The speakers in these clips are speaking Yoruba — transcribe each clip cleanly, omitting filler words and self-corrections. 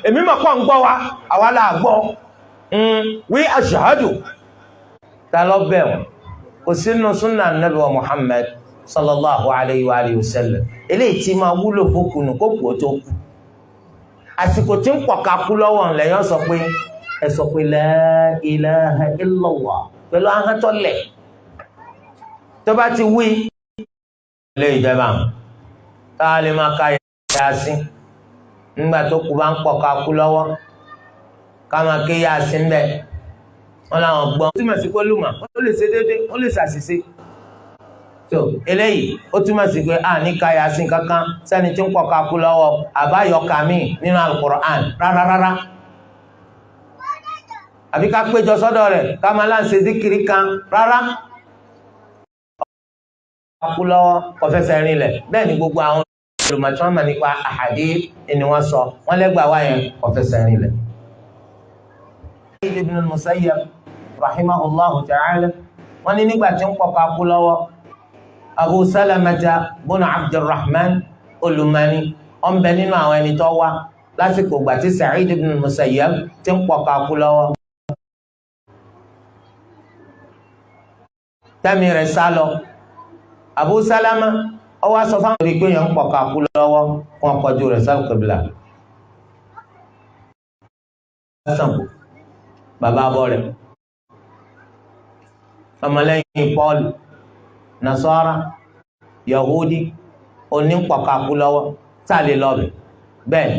èmi mọ̀ kọ́ ń gbọ́ wa àwa là gbọ́ wí ashhadu ta lọ bẹ̀ wọ́n kò sínú súnà nàbí wa Muhammad sallallahu alayhi wa alihi wa sallam eléyìí tí máa wúlò fókùnù kó kú ó tó kú àsìkò tí ń pọ̀ ká kú lọ́wọ́ ńlẹ̀ sọ pé ẹ sọ pé la ilaha illallah pẹ̀lú ahọ́n tó lẹ̀ tó bá ti wí ilé ìjọba tá a lè máa ka Yasin nígbà tó kú bá ń pọ̀ ká kú lọ́wọ́ ká máa ké Yasin bẹ́ẹ̀ wọ́n làwọn gbọ́n ó túmọ̀ sí pé lùmọ̀ ó lè ṣe déédéé ó lè ṣàṣìṣe tó eléyìí ó túmọ̀ sí pé a ní ka Yasin kankan sẹ́ni tí ń pọ̀ ká kú lọ́wọ́ àbáyọkà míì nínú Al-Qur'an rárá àbí ká péjọ sọ́dọ̀ rẹ̀ ká máa láǹṣe díkìrí kan rárá kú lọ́wọ́ kọfẹ́sẹ̀ rinlẹ̀ bẹ́ẹ̀ ni gbogbo àwọn olùmọ̀tí wọn mọ̀ nípa ahadith ni wọ́n sọ wọ́n lẹ́gbàá wáyẹn kọfẹ́sẹ̀ rinlẹ̀. Ibn al-Musayyab rahimahullahu ta'ala wọ́n ní nígbà tí ń pọ̀ ká kú lọ́wọ́ Abu Salamata bin Abdurrahman olùmọ̀ni ọ̀nbẹ nínú àwọn ẹni tó wá lásìkò gbà tí Sa'id ibn al-Musayyab tí ń pọ̀ ká kú lọ́wọ́ tẹ́mi rẹ̀ sálọ Abu Salama ọwọ́ aṣọ fáwọn orí pé yẹn ń pọ̀ ká kú lọ́wọ́ fún ọkọ̀jú rẹ̀ sálùkọ̀bìlà bàbá abọ́ rẹ̀ ọmọlẹ́yìn Paul Nasara Yahudi oní ń pọ̀ ká kú lọ́wọ́ tá a lè lọ́bẹ̀ bẹ́ẹ̀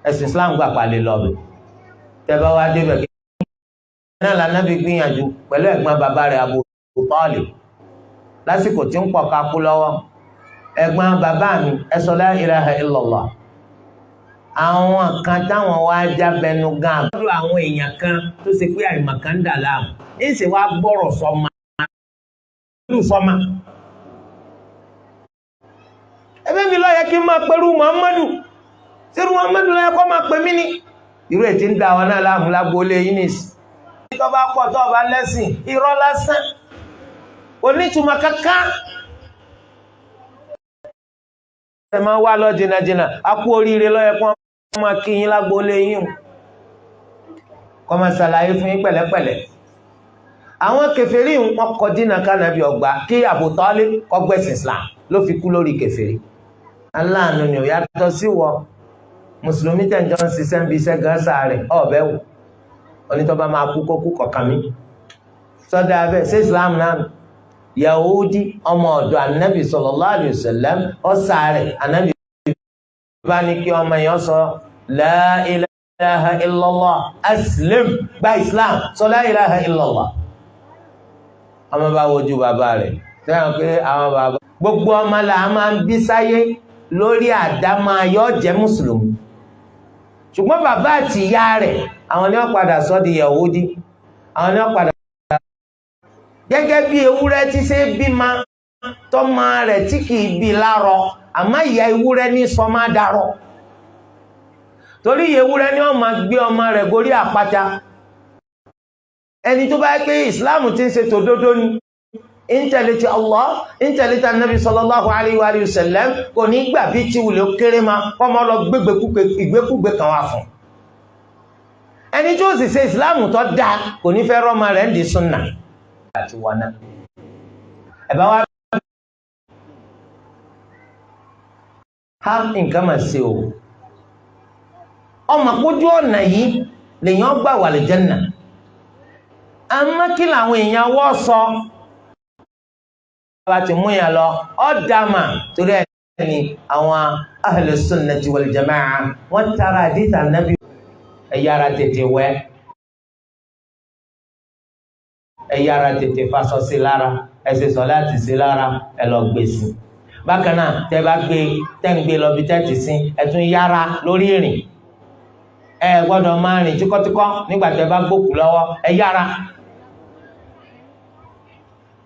ẹ̀sìn Islam gbà pa lè lọ́bẹ̀ tẹ́bá wá débẹ̀ kí náà lànàbí gbìyànjú pẹ̀lú ẹ̀gbọ́n bàbá rẹ̀ Abu Talib lásìkò tí ń pọ̀ ká kú lọ́wọ́ ẹ̀gbọ́n bàbá mi ẹ sọ la ilaha illallah àwọn kan táwọn wá jábẹnu gan àbúrò àwọn èèyàn kan tó ṣe pé àìmọ̀ kan dà láàmú èsì wá gbọ́rọ̀ sọ́mà ẹbí mi ló yẹ kí n máa pẹ̀lú Muhammadu sírú Muhammadu ló yẹ kó máa pè mí ní irú ètí ń da àwọn náà láàmú lágbóolé yìí nìsí tó bá pọ̀ tó bá lẹ́sìn irọ́ lásán onítùmọ̀ kankan ẹ máa wá lọ jìnnàjìnnà a kú oríire lọ́yẹ kó wọ́n máa kí yín lágbóolé yín kó máa ṣàlàyé fún yín pẹ̀lẹ́pẹ̀lẹ́ àwọn kèfèrí wọn kọ dínà kánàbí ọgbà kí Abu Talib kó gbẹ̀sìn Islam ló fi kú lórí kèfèrí aláàánú ni ò yàtọ̀ sí wọ mùsùlùmí tẹ̀jọ́ ń ṣiṣẹ́ ń bí iṣẹ́ gan sáré ọ̀bẹ́ wò onítọ́ bá máa kú kókú kọ̀ọ̀kan mi sọ́dọ̀ abẹ́ sí Islam náà Yahudi ọmọ ọ̀dọ̀ anabi sallallahu alayhi wa sallam ọ̀sàrẹ̀ anabi bá ní kí ọmọ yẹn sọ la ilaha illallah aslim gba Islam sọ la ilaha illallah ọmọ bá wojú bàbá rẹ̀ sẹ́yìn pé àwọn bàbá gbogbo ọmọ là á máa ń bí sáyé lórí àdámọ́ ayọ́ jẹ́ mùsùlùmí ṣùgbọ́n bàbá àti ìyá rẹ̀ àwọn ni wọ́n padà sọ di Yahudi àwọn ni wọ́n padà gẹ́gẹ́ bí ewúrẹ́ tí ṣe bímọ tọ́mọ rẹ̀ tí kìí bí lárọ àmọ́ ìyá ewúrẹ́ ní sọ máa darọ torí ewúrẹ́ ni wọ́n máa gbé ọmọ rẹ̀ gorí àpáta ẹni tó bá pé Islam ti ń ṣe tòdodo ni ìntẹ̀lẹ̀ ti Allah ìntẹ̀lẹ̀ ti Nabi sallallahu alayhi wa sallam kò ní gbà bí tí wùlé kéré ma kọ́ mọ́ lọ ìgbékúgbé kan wá fún ẹni tó sì ṣe Islam tó dáa kò ní fẹ́ rọ́mọ rẹ̀ ń di súnà àti wọnà ẹ̀bá wá ha nǹkan mà ṣe o ọmọ kójú ọ̀nà yìí lèyàn gbà wà lè Jánnà àmọ́ kí làwọn èèyàn wọ́ sọ láti mú yàn lọ ọ̀dàmà torí ẹni àwọn ahlu sunnati wal jama'a wọ́n tara àdìsá nàbí ẹ̀yára tètè wẹ́ ẹ̀yára tètè fasọ sí lára ẹ̀sẹ̀ sọ láti sí lára ẹ̀ lọ gbèsè bákan náà tẹ́ bá gbé tẹ́ǹgbé lọ bí tẹ́tì sí ẹ̀tún yára lórí ìrìn ẹ gbọ́dọ̀ máa rìn tíkọ́tíkọ́ nígbà tẹ́ bá gbókù lọ́wọ́ ẹ yára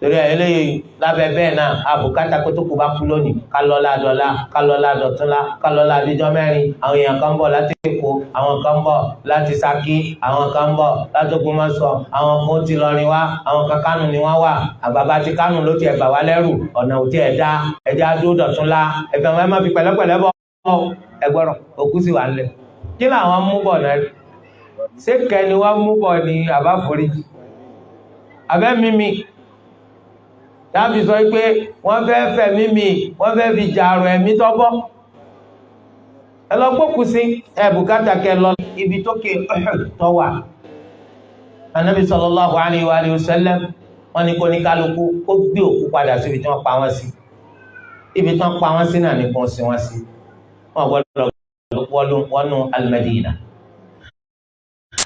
torí eléyìí lábẹ́ bẹ́ẹ̀ náà àbùkátà pé tó kù bá kú lónìí kálọ́lá dọ́là kálọ́lá dọ̀túnlá kálọ́lá àdíjọ́ mẹ́rin àwọn èèyàn kan ń bọ̀ láti Èkó àwọn kan ń bọ̀ láti Ṣakí àwọn kan ń bọ̀ láti Ògbómọ̀ṣọ́ àwọn kan ti lọrin wá àwọn kan Kánò ni wọ́n wà àbàbà ti Kánò ló ti ẹ̀bà wá lẹ́rù ọ̀nà òtí ẹ̀dá ẹ̀dá dúró dọ̀túnlá ẹ̀fẹ̀ wọn má fi pẹ̀lẹ́pẹ̀lẹ́ bọ̀ ẹgbọ́rọ̀ òkú sì wà nílẹ̀ kí làwọn mú bọ̀ náà ṣé kẹni wọ́n mú bọ̀ ní àbáforíjì abẹ́ mímì tàbí sọ pé wọ́n fẹ́ fẹ́ mímì wọ́n fẹ́ fi jàrò ẹ̀mí tọ́bọ́ ẹlọ́gbọ́kù sí ẹ̀bùkátà kẹ lọ ibi tó ké tọ́wà Ànábì sallallahu alayhi wa sallam wọ́n ní kó ní kálukú ó gbé òkú padà sí ibi tí wọ́n pa wọ́n sí ibi tí wọ́n pa wọ́n sí náà ní kó sí wọ́n sí wọ́n gbọ́dọ̀ wọnú al-Madina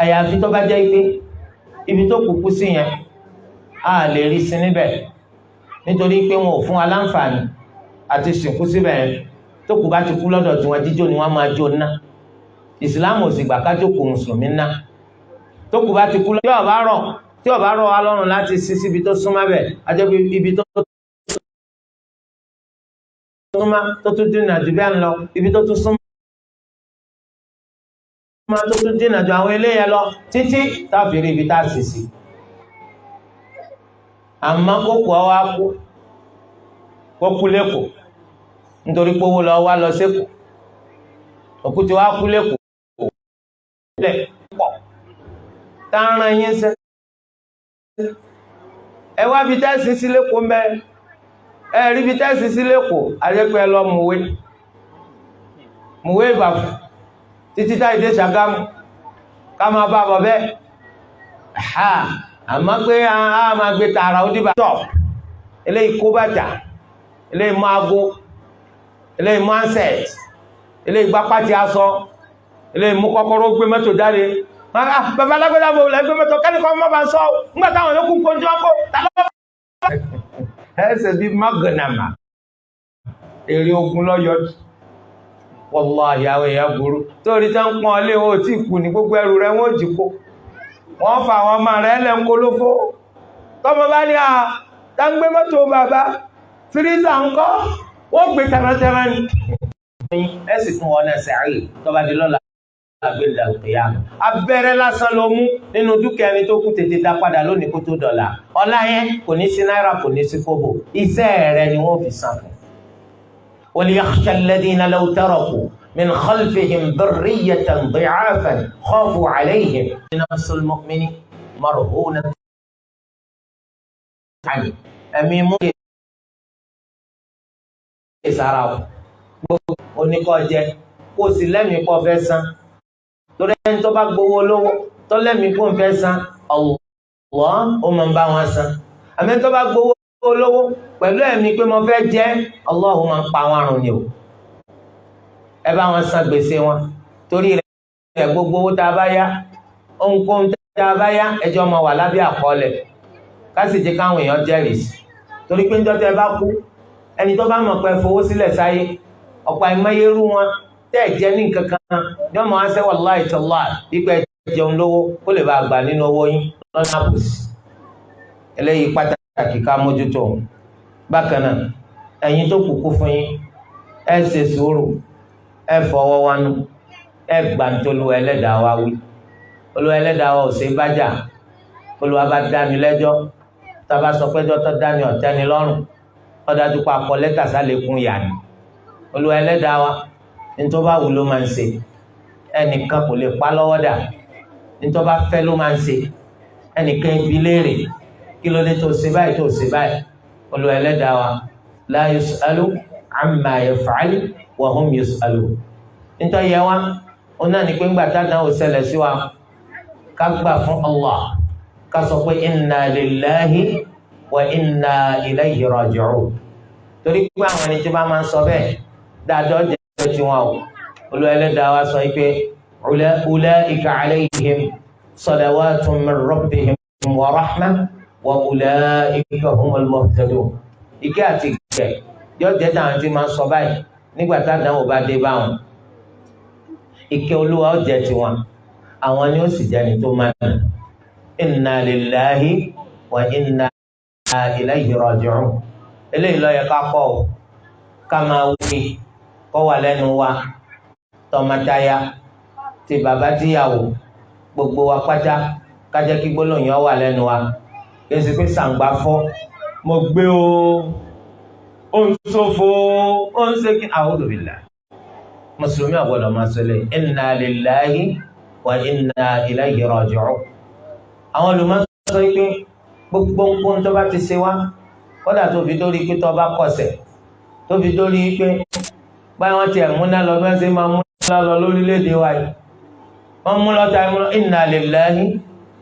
àyàfi tó bá jẹ́ pé ibi tó kúkú sí yẹn a lè rí sí níbẹ̀ nítorí pé wọn ò fún wa láǹfààní àti sìnkú síbẹ̀ yẹn tó kù bá ti kú lọ́dọ̀ tí wọ́n jíjó ni wọ́n máa jó ná ìsìláàmù ò sì gbà ká jókòó mùsùlùmí ná tó kù bá ti kú lọ́dọ̀ tí ó bá rọ̀ wá lọ́rùn láti sí síbi tó súnmọ́ bẹ̀ àjẹ́ ibi tó súnmọ́ tó tún dínà jù bẹ́ẹ̀ ń lọ ibi tó tún súnmọ́ tó tún dínà jù àwọn eléyẹ lọ títí táfìrí ibi tá a sì sí àmọ́ kókò ọwá kú lẹ́kọ̀ọ́ nítorí pé owó lọ wá lọ sẹ́kọ̀ọ́ òkú tí wá kú lẹ́kọ̀ọ́ lẹ̀ pọ̀ tààrà yín sẹ́ ẹ wá bí tẹ́sí sí lẹ́kọ̀ọ́ mẹ́ ẹ rí bí tẹ́sí sí lẹ́kọ̀ọ́ àjẹpẹ́ lọ mùwé ìbàfù títí táìdé Ṣàgámù ká máa bá bọ̀ bẹ́ẹ̀ àmọ́ pé a máa gbé tààrà ó dìbà tọ̀ eléyìí kó bàtà eléyìí mọ́ ago eléyìí mọ́ ansẹ̀t eléyìí gbá pàtí aṣọ eléyìí mú kọ́kọ́rọ́ gbé mọ́tò jáde bàbá alágbèdá bò lẹ́gbẹ́ mọ́tò kẹ́nìkan mọ́ bá ń sọ nígbà táwọn yóò kún kójú ọkọ̀ ẹsẹ̀ bí mọ́gànàmà èrè ogun lọ́yọ̀dù wallahi àwọn èèyàn burú torí tán pọ́n lé wọn ò tí kù ní gbogbo ẹrù rẹ̀ wọ́n ò jì kó wọ́n fa àwọn ọmọ rẹ̀ lẹ́ ń kolófó tọ́mọ bá ní táńgbé mọ́tò bàbá fírísà ń kọ́ wọ́n gbé tẹ́rẹ́tẹ́rẹ́ ní ẹ̀sì fún wọn ẹsẹ̀ àyè tọ́ba di lọ́la àgbéǹdà òkèèyà abẹ́rẹ́ lásán ló mú nínú dúkìá ẹni tó kú tètè dá padà lónìí kó tó dọ̀là ọlá yẹn kò ní sí náírà kò ní sí kóbò iṣẹ́ rẹ̀ ni wọ́n fi san fún. وليخشى الذين لو تركوا من خلفهم ذرية ضعافا خافوا عليهم نفس المؤمن مرهونة عنه أمي ممكن إسراف oníkọ́ jẹ kó sì lẹ́mìí kọ́ fẹ́ san torí ẹni tó bá gbowó lówó tó lẹ́mìí kó fẹ́ san Allah ó máa ń bá wọn san àmì tó bá gbowó lówó pẹ̀lú ẹ̀mí pé mo fẹ́ jẹ́ Allah máa ń pa wọn àrùn ni o ẹ bá wọn san gbèsè wọn torí rẹ̀ gbogbo owó tá a bá yá ohunkóhun tá a bá yá ẹjọ́ máa wà lábẹ́ àkọọ́lẹ̀ ká sì jẹ́ káwọn èèyàn jẹ́rìí sí torí pé níjọ́ tẹ́ bá kú ẹni tó bá mọ̀ pé fowó sílẹ̀ sáyé ọ̀pọ̀ àìmọyérú wọn tẹ́ jẹ́ ní nǹkan kan ní ọmọ wọn sẹ́wọ̀ láì tọ́lá ipẹ́ jẹun lówó kó lè bá gbà nínú owó yín lọ́nà àbòsí eléyìí pàtàkì ká mójútó bákan náà ẹ̀yin tó kúkú fún yín ẹ ṣe sùúrù ẹ fọwọ́ wánú ẹ gbà tó lu ẹlẹ́dàá wa wí olú ẹlẹ́dàá wa ò sí bájà olúwa bá dá mi lẹ́jọ́ tábà sọ pẹ́jọ́ tó dá ní ọ̀tẹ́ni lọ́rùn ó dájú pa akọ lẹ́tà sálẹ̀kùn yà ní olúwa ẹlẹ́dàá wa nítorí bá wù ló máa ń ṣe ẹnìkan kò lè pa lọ́wọ́ dà nítorí bá fẹ́ ló máa ń ṣe ẹnìkan ibi léèrè kí ló dé tó ṣe báyìí tó ṣe báyìí olúwa ẹlẹ́dàá wa la yus'alu amma yaf'al wa hum yus'alu nítorí yẹ wa ó náà ní pé ńgbà táwọn ò ṣẹlẹ̀ sí wa ká gbà fún Allah ká sọ pé inna lillahi wa inna ilayhi raji'un torí pé àwọn ẹni tí bá máa ń sọ bẹ́ẹ̀ dáadọ́ jẹ́ tí wọn ò Olúwa Ẹlẹ́dàá wa sọ pé ulaika alayhim salawatun min rabbihim wa rahmah wa ulaika humul muhtadun ìkẹ́ àti ìkẹ́ yóò jẹ́ táwọn tí máa ń sọ báyìí nígbà tádàáwò bá dé bá wọn ìkẹ́ Olúwa ó jẹ́ tiwọn àwọn ni ó sì jẹ́ ni tó máa ń inna lillahi wa inna ilayhi raji'un eléyìí ló yẹ ká kọ́ ọ ká máa wí kọ́ wà lẹ́nu wa tọmọtaya ti bàbá tíyàwó gbogbo wa pátá ká jẹ́ kí gbólóyìn ọ wà lẹ́nu wa kí n sì pé sàǹgbà fọ́ mo gbé o ó ń ṣòfò ó ń ṣe kí a'udhu billah mùsùlùmí àgbọ̀dọ̀ máa sọ lé inna lillahi wa inna ilayhi raji'un. àwọn olùmọ̀ sọ pé gbogbo nǹkan tó bá ti ṣe wá kódà tó fi dórí pé tó bá kọsẹ̀ tó fi dórí pé báyìí wọ́n ti ẹ̀múná lọ bí wọ́n ṣe máa múná lọ lórílẹ̀‐èdè wa yìí wọ́n mú lọ́ta inna lillahi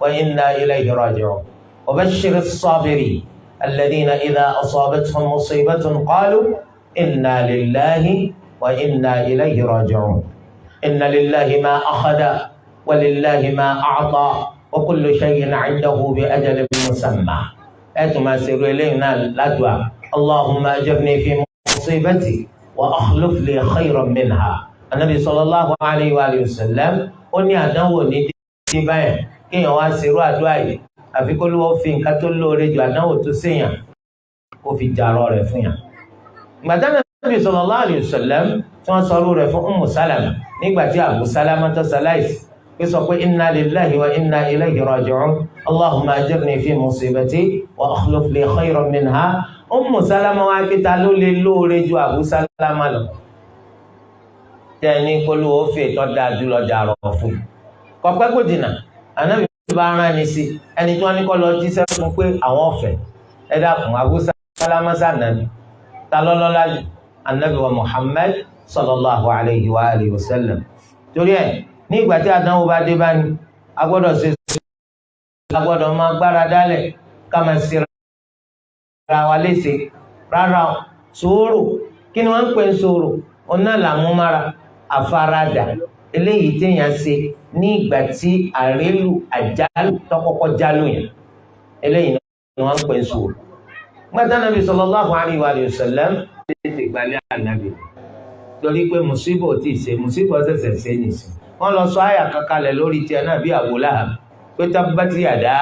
wa inna ilayhi raji'un. wa bashshiri s-sabirin alladhina idha asabatuhum musibatun qalu inna lillahi wa inna ilayhi raji'un. inna lillahi ma akhadha wa lillahi ma a'ta wa kullu shay'in 'indahu bi ajalin musamma. ẹ̀tùn máa ṣe ru eléyìí náà ládùá allahumma ajirni fi musibati wa akhlif li khayran minha. anabi sallallahu alayhi wa sallam ó ní àdánwò ní dé báyẹn kéèyàn wá ṣe ru àdúrà yìí àfi kó ló fi nǹkan tó lóore ju àdánwò tó ṣèyàn kó fi jàrọ rẹ̀ fún yàn. gbàdá anabi sallallahu alayhi wa sallam tí wọ́n sọ rẹ̀ fún ummu salama nígbà tí abu salama tó ṣaláìsí pé sọ pé inna lillahi wa inna ilayhi raji'un allahumma ajirni fi musibati wa akhlif li khayran minha. ummu salama wá pé ta ló lè lóore ju abu salama lọ tẹ́ ní polówó fè tó dáa jùlọ jàrọ fún kọ̀pẹ́ kò dìnnà anabi bá rán ni sí ẹni tí wọ́n ní kọ́ lọ jíṣẹ́ fún pé àwọn ọ̀fẹ́ ẹ dákun abu salama sànàbí ta lọ́lọ́lá jù anabi wa muhammad sallallahu alayhi wa alihi wa sallam. torí ẹ̀ ní ìgbà tí àdánwò bá dé bá ní agbọ́dọ̀ ṣe agbọ́dọ̀ máa gbára dálẹ̀ ká máa ṣe ra wa léṣe rárá sùúrù kí ni wọ́n ń pè ń sùúrù ọ̀nà làmúmára àfaradà eléyìí téèyàn ṣe ní ìgbà tí àrélù àjálù tọkọkọ jálù yẹn eléyìí ni wọ́n ń pè ń sùúrù. gbàtà nàbì sallallahu alayhi wa sallam ti gbalẹ̀ ànábì torí pé mùsíbà ò tí ì ṣe mùsíbà ṣẹ̀ṣẹ̀ ṣe nìsín wọ́n lọ sọ àyà kankanlẹ̀ lórí tiẹ̀ náà bí Abu Lahab pé tabbati yada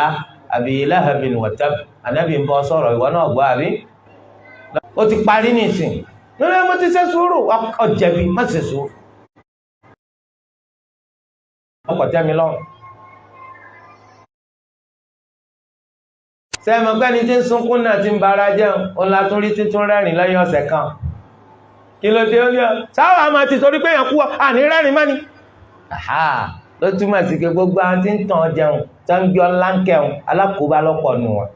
Abi Lahabin wa tabb ànábì ń bọ́ sọ̀rọ̀ ìwọ náà gbọ́ àbí ó ti parí nìsín lórí mo ti ṣe sùúrù ọ̀jẹ̀bi má ṣe sùúrù ọkọ̀ tẹ́mi lọ́rùn. sẹ́mi ọ̀gbẹ́ni tí ń sunkún náà ti ń bara jẹun òun la tún rí títún rẹ́rìn lẹ́yìn ọ̀sẹ̀ kan kí ló dé ó ní ọ sáwọn àmọ́ ti torí pé èèyàn kú àní rẹ́rìn mọ́ni. ló túmọ̀ sí pé gbogbo àwọn tí ń tàn jẹun tó ń gbé ọlá ń kẹun alákòóbá lọ́pọ̀ nù wọn.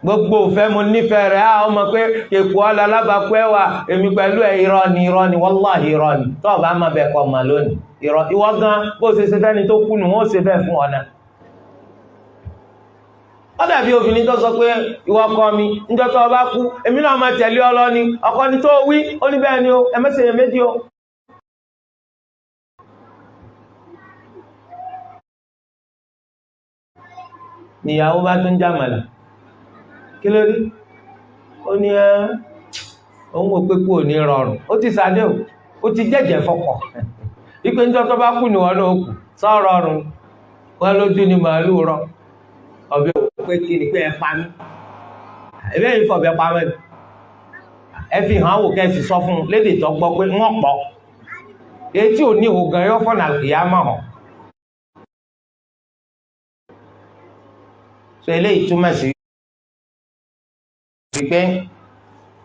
gbogbo òfẹ́ mo nífẹ̀ẹ́ rẹ̀ ọmọ pé èkó ọ̀la alábàákú ẹ̀ wà èmi pẹ̀lú ẹ̀ irọ́ ni wàláhì irọ́ ni tó o bá má bẹ̀ kọ́ mà lónìí irọ́ ìwọ gan bó ṣe ṣe fẹ́ni tó kú nù wọ́n ṣe fẹ́ fún ọ náà. ó dàbí obìnrin tó sọ pé ìwọ ọkọ mi níjọ́ tó o bá kú èmi náà máa tẹ̀lé ọ lọ ni ọkọ ni tó wí ó ní bẹ́ẹ̀ ni o ẹ má ṣe iyèméjì o. níyàwó bá tún jàmàlà kí ló rí ó ní òun ò pé kú ò ní rọrùn ó ti sáré o ó ti jẹ́jẹ́ fọkàn ipe níjọ́ tó bá kú ni wọ́n náà kù sọ rọrùn wọn lójú ni màálù rọ ọbẹ̀ òkú pé kí ni pé ẹ pa mí ẹ̀bẹ̀ yìí fọ̀bẹ̀ pa mí ẹ fi hàn áwò kẹ́sì sọ fún un lédè tó gbọ́ pé wọ́n pọ̀ etí ò ní ìwò gan yóò fọ̀nà ìyá mọ̀ hàn. so eléyìí túmọ̀ sí pé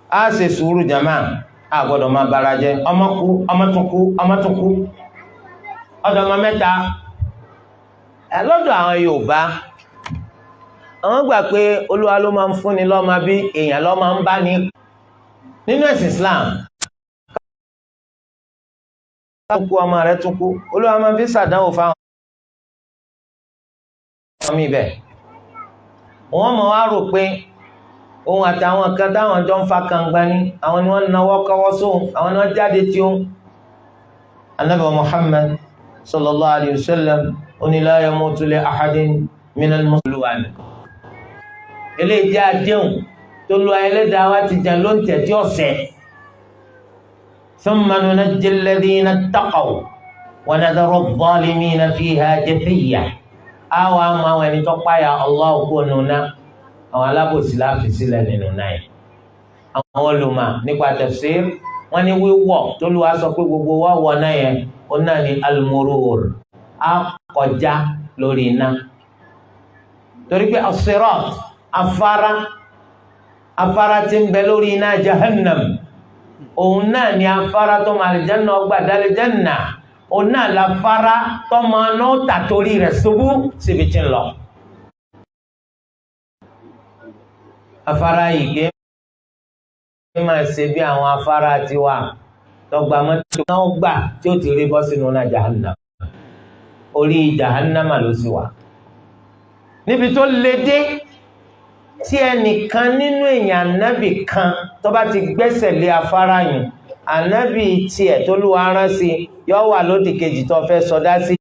a ṣe sùúrù jama a gbọ́dọ̀ máa bara jẹ́ ọmọ kú ọmọ tún kú ọmọ tún kú ọ̀dọ̀ ọmọ mẹ́ta lọ́dọ̀ àwọn Yorùbá àwọn gbà pé Olúwa ló máa ń fúnni lọ́mọ bí èèyàn ló máa ń bá ní nínú ẹ̀sìn Islam tún kú ọmọ rẹ̀ tún kú Olúwa máa fi ṣàdánwò fáwọn ọmọ mi bẹ́ẹ̀ wọ́n mọ̀ wá rò pé òun àtàwọn kan táwọn jọ ń fa kàngbá ní àwọn ni wọ́n náwó kọ́wọ́ sóhun àwọn ni wọ́n jáde tí ó Ànábì Muhammad sallallahu alayhi wa sallam oní la yamutu li ahadin minal muslimin eléyìí jẹ́ àdéhùn tó lu ayẹlẹ́dàá wá ti jà ló ń tẹ̀ tí ọ̀sẹ̀ thumma nunajji alladhina ttaqaw wa nadharu adh-dhalimina fiha jathiyya àwọn àmọ́ àwọn ẹni tó páyà Allah kó nùnà àwọn alábòsí láfi sílẹ̀ nínú náà àwọn olùmọ̀ nípa tafsir wọ́n ní wíwọ̀ tó lù wá sọ pé gbogbo wa wọ̀ náà yẹn ó náà ní al-murur á kọjá lórí iná torí pé as-sirat afárá tí ń bẹ lórí iná jahannam òun náà ni afárá tó máa àlìjánnà ọgbà dálẹ́jánnà, òun náà la fárá tó máa ná tàtórí rẹ̀ ṣubú síbi tí ń lọ. Afárá yìí kí máa ṣe bí àwọn afárá tiwa tọgbà mọ́tò náà gbà tí ó ti rí bọ́ sínú náà jahannam, orí jahannama ló sì wà. Níbi tó le dé tí ẹnìkan nínú èèyàn ànábì kan tó bá ti gbẹ́sẹ̀ lé afárá yìí, ànábì tiẹ̀ tó lù wá rán sí yóò wà lódì kejì tó fẹ́ sọdá sí,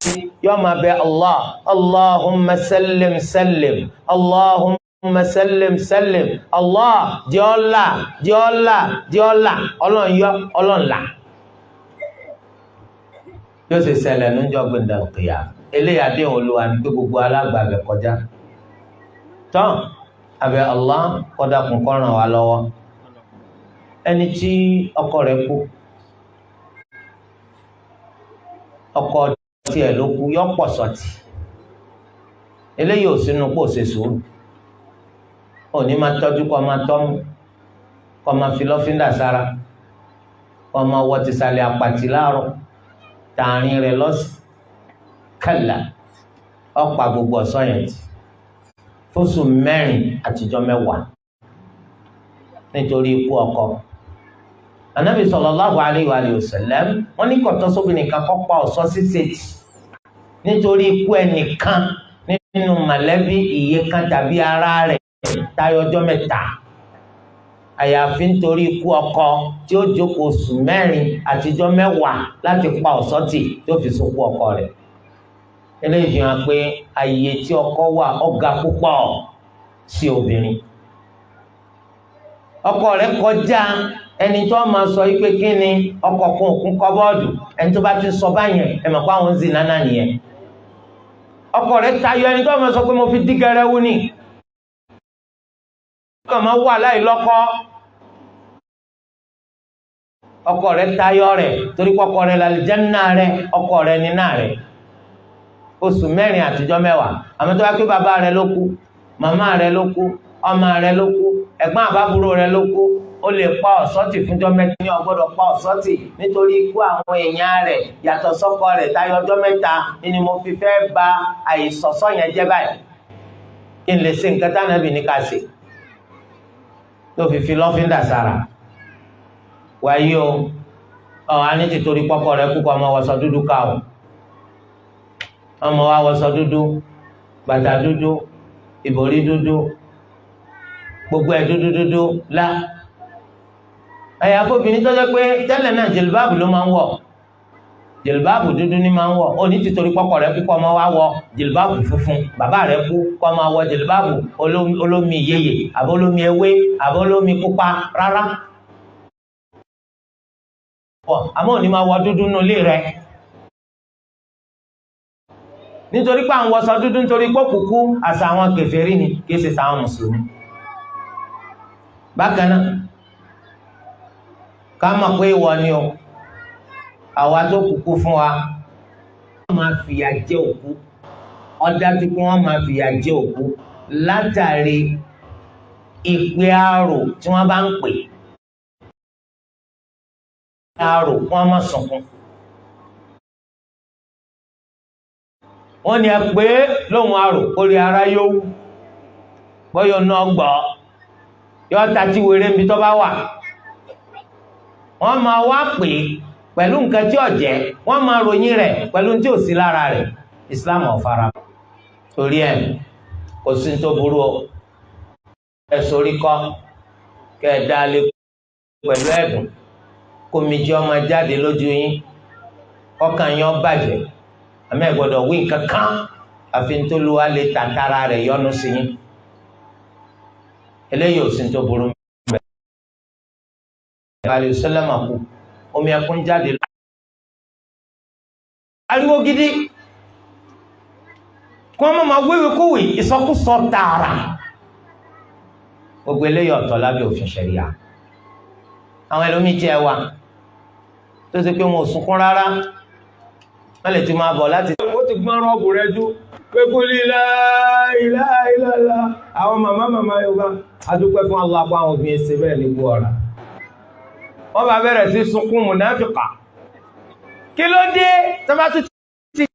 yóò máa bẹ Allah, Allahumma sallim sallim, Allahumma sallim sallim, Allah jọ́ọ́lá jọ́ọ́lá jọ́ọ́lá, ọlọ́run yọ ọlọ́run là. Yóò ṣe ṣẹlẹ̀ níjọ́ gbẹ̀ndẹ̀ kìyà. Eléyà dé Olúwa ní pé gbogbo alágbàbẹ̀ kọjá tán abẹ́ Allah kọ́dà kún kó ràn wá lọ́wọ́. Ẹni tí ọkọ rẹ̀ kú, ọkọ tiẹ̀ ló kú, yọ pọ̀ sọ̀tì. Eléyìí ò sínú kó ṣe sùúrù, òní máa tọ́jú kọ́ máa tọ́mú, kọ́ máa fi lọ́fíńdà sára, kọ́ máa wọ tìsàlẹ̀ àpàtì láàárọ̀, tààrin rẹ̀ lọ́sì kàlà, ọ̀pá gbogbo ọ̀sán yẹn ti fóṣù 4 àtijọ́ 10 nítorí ikú ọkọ. Ànábì sallallahu alayhi wa sallam wọ́n ní kọ̀tọ́ sóbìnrin kan kọ́ pa ọ̀sán sísèjì nítorí ikú ẹnìkan nínú mọ̀lẹ́bí ìyè kan tàbí ara rẹ̀ tayọ ọjọ́ 3, àyàfi nítorí ikú ọkọ tí ó jókòó oṣù 4 àtijọ́ 10 láti pa ọ̀sán tì tó fi sókú ọkọ rẹ̀. Eléyìí fi hàn pé àyè tí ọkọ wà ọ̀gá púpọ̀ sí obìnrin. Ọkọ rẹ̀ kọjá ẹni tó máa sọ pé kí ni ọkọ kún òkun kọ́bọ́ọ̀dù, ẹni tó bá ti sọ báyẹn ẹ mọ̀ pé àwọn ń zìnà náà nìyẹn. Ọkọ rẹ̀ tayọ ẹni tó máa sọ pé mo fi dí gẹrẹwu ni, ọkọ máa wà láì lọ́kọ. Ọkọ rẹ̀ tayọ rẹ̀ torí pé ọkọ rẹ̀ làlìjánnà rẹ̀, ọkọ rẹ̀ nínà rẹ̀. Oṣù 4 àtijọ́ 10, àmọ́ tó bá pé bàbá rẹ̀ ló kú, màmá rẹ̀ ló kú, ọmọ rẹ̀ ló kú, ẹ̀gbọ́n àbábúrò rẹ̀ ló kú, ó lè pa ọ̀sọ́tì fúnjọ́ 7 ní ọgbọ́dọ̀ pa ọ̀sọ́tì nítorí ikú àwọn èèyàn rẹ̀ yàtọ̀ sọ́kọ rẹ̀ tayọ ọjọ́ 3 ni mo fi fẹ́ ba àìsọ̀sọ́ yẹn jẹ́ báyìí kí n lè ṣe nǹkan tánàbì ní ká ṣe tó fi lọ́fíńdà sára. Wáyé o a ní tìtorí pọ́kọ rẹ̀ kú kọ́ ọmọ wọṣọ dúdú ká o, ọmọ wa wọṣọ dúdú, bàtà dúdú, ìbòrí dúdú, gbogbo ẹ̀ dúdú lá. Ẹ̀yà fóbìnrin tó jẹ́ pé tẹ́lẹ̀ náà jìlbáàbù ló máa ń wọ̀, jìlbáàbù dúdú ní máa ń wọ̀, ó ní tìtorí pọ́kọ rẹ̀ kú kọ́ ọmọ wa wọ jìlbáàbù funfun, bàbá rẹ̀ kú kọ́ ọmọ wọ jìlbáàbù olómi yeye àbí olómi ewé àbí olómi pupa rárá. Àmọ́ òní máa wọ dúdú nínú ilé rẹ̀ nítorí pé àwọn wọṣọ dúdú nítorí pé kúkú àṣà àwọn kèfèrí ni kìí ṣe sáwọn mùsùlùmí. Bákan náà ká mọ̀ pé ìwọ ni o, àwa tó kúkú fún wa wọ́n máa fìyà jẹ òkú, ó dájú pé wọ́n máa fìyà jẹ òkú látàrí ìpè àrò tí wọ́n bá ń pè àrò wọ́n máa sunkún. Wọ́n ní ẹ pé lóhun àrò orí ara yóò bọ́yọ̀ náà gbọ́ yọ́ tàbí wèrè níbi tó bá wà. Wọ́n máa wá pè pẹ̀lú nǹkan tí ó jẹ́, wọ́n máa ròyìn rẹ̀ pẹ̀lú tí ò sí lára rẹ̀. Islam ò fara torí ẹ̀ kò sí tó burú o, ẹ sorí kọ́ kẹ́ ẹ dá lé pẹ̀lú ẹ̀dùn kómi jẹ́ ọmọ jáde lójú yín, ọkàn yín ó bàjẹ́, àmọ́ ẹ gbọ́dọ̀ wí nǹkan kan àfi tó lu wa lè tàtàrà rẹ̀ yọ́nú sí yín. Eléyìí ò sí tó burú mẹ́. Àlè sẹ́lẹ̀mà kú, omi ẹkún jáde lọ. Ariwo gidi, kí wọ́n máa wéwé kówè ìsọkúsọ tààrà. Gbogbo eléyìí ọ̀tọ̀ lábẹ́ òfin ṣẹ̀ríà. Àwọn ẹlòmíì jẹ́ wa tó ṣe pé wọn ò sunkún rárá. Wọ́n lè ti máa bọ̀ láti ó ti gbọ́n rọ́ọ̀bù rẹ jú pé kú lílá ilá ìlàlá àwọn màmá Yorùbá adúpẹ́ fún Allah apá àwọn obìnrin ṣe bẹ́ẹ̀ ní gbọ́ ọ̀rá wọ́n bá bẹ̀rẹ̀ sí sunkún mùnáfíkà. Kí ló dé tó bá tún ti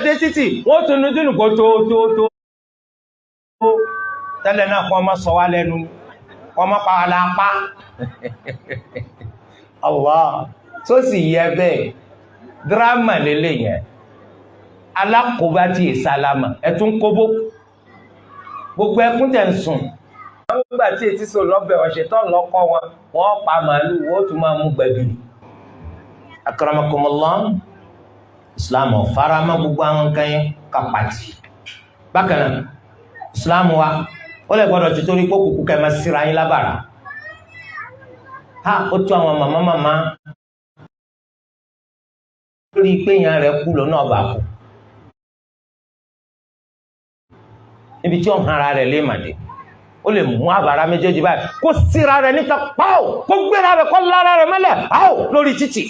dé títì wọ́n tún nu dínú kó tó tẹ́lẹ̀ náà kọ́ ọmọ sọ wá lẹ́nu kọ́ ọmọ pa alápá. Allah tó sì yẹ bẹ́ẹ̀ dírámà lélẹ̀ yẹn alákòóbá tí ìsálámà ẹ̀tún kóbó gbogbo ẹkún tẹ̀ ń sùn. Àwọn ìgbà tí etí sọ lọ́bẹ̀ ọ̀ṣẹ̀tọ́ lọ́kọ́ wọn wọ́n pa màálù wọ́n tún máa mú gbẹ̀gìrì. Akramakumullah, Islam faramọ́ gbogbo àwọn nǹkan yẹn kápátì. Bákan náà Islam wa ó lè gbọ́dọ̀ ti torí pé òkùnkùn kẹ́ máa síra yín lábàrá. Ó tún àwọn màmá lórí pé èèyàn rẹ̀ kú lọ́nà ọba kú. Níbi tí ọ̀hún ara rẹ̀ lè màdé ó lè mú àbàrá méjèèjì báyìí kó síra rẹ̀ níta pàó kó gbéra rẹ̀ kó lára rẹ̀ mọ́lẹ̀ áò lórí títì.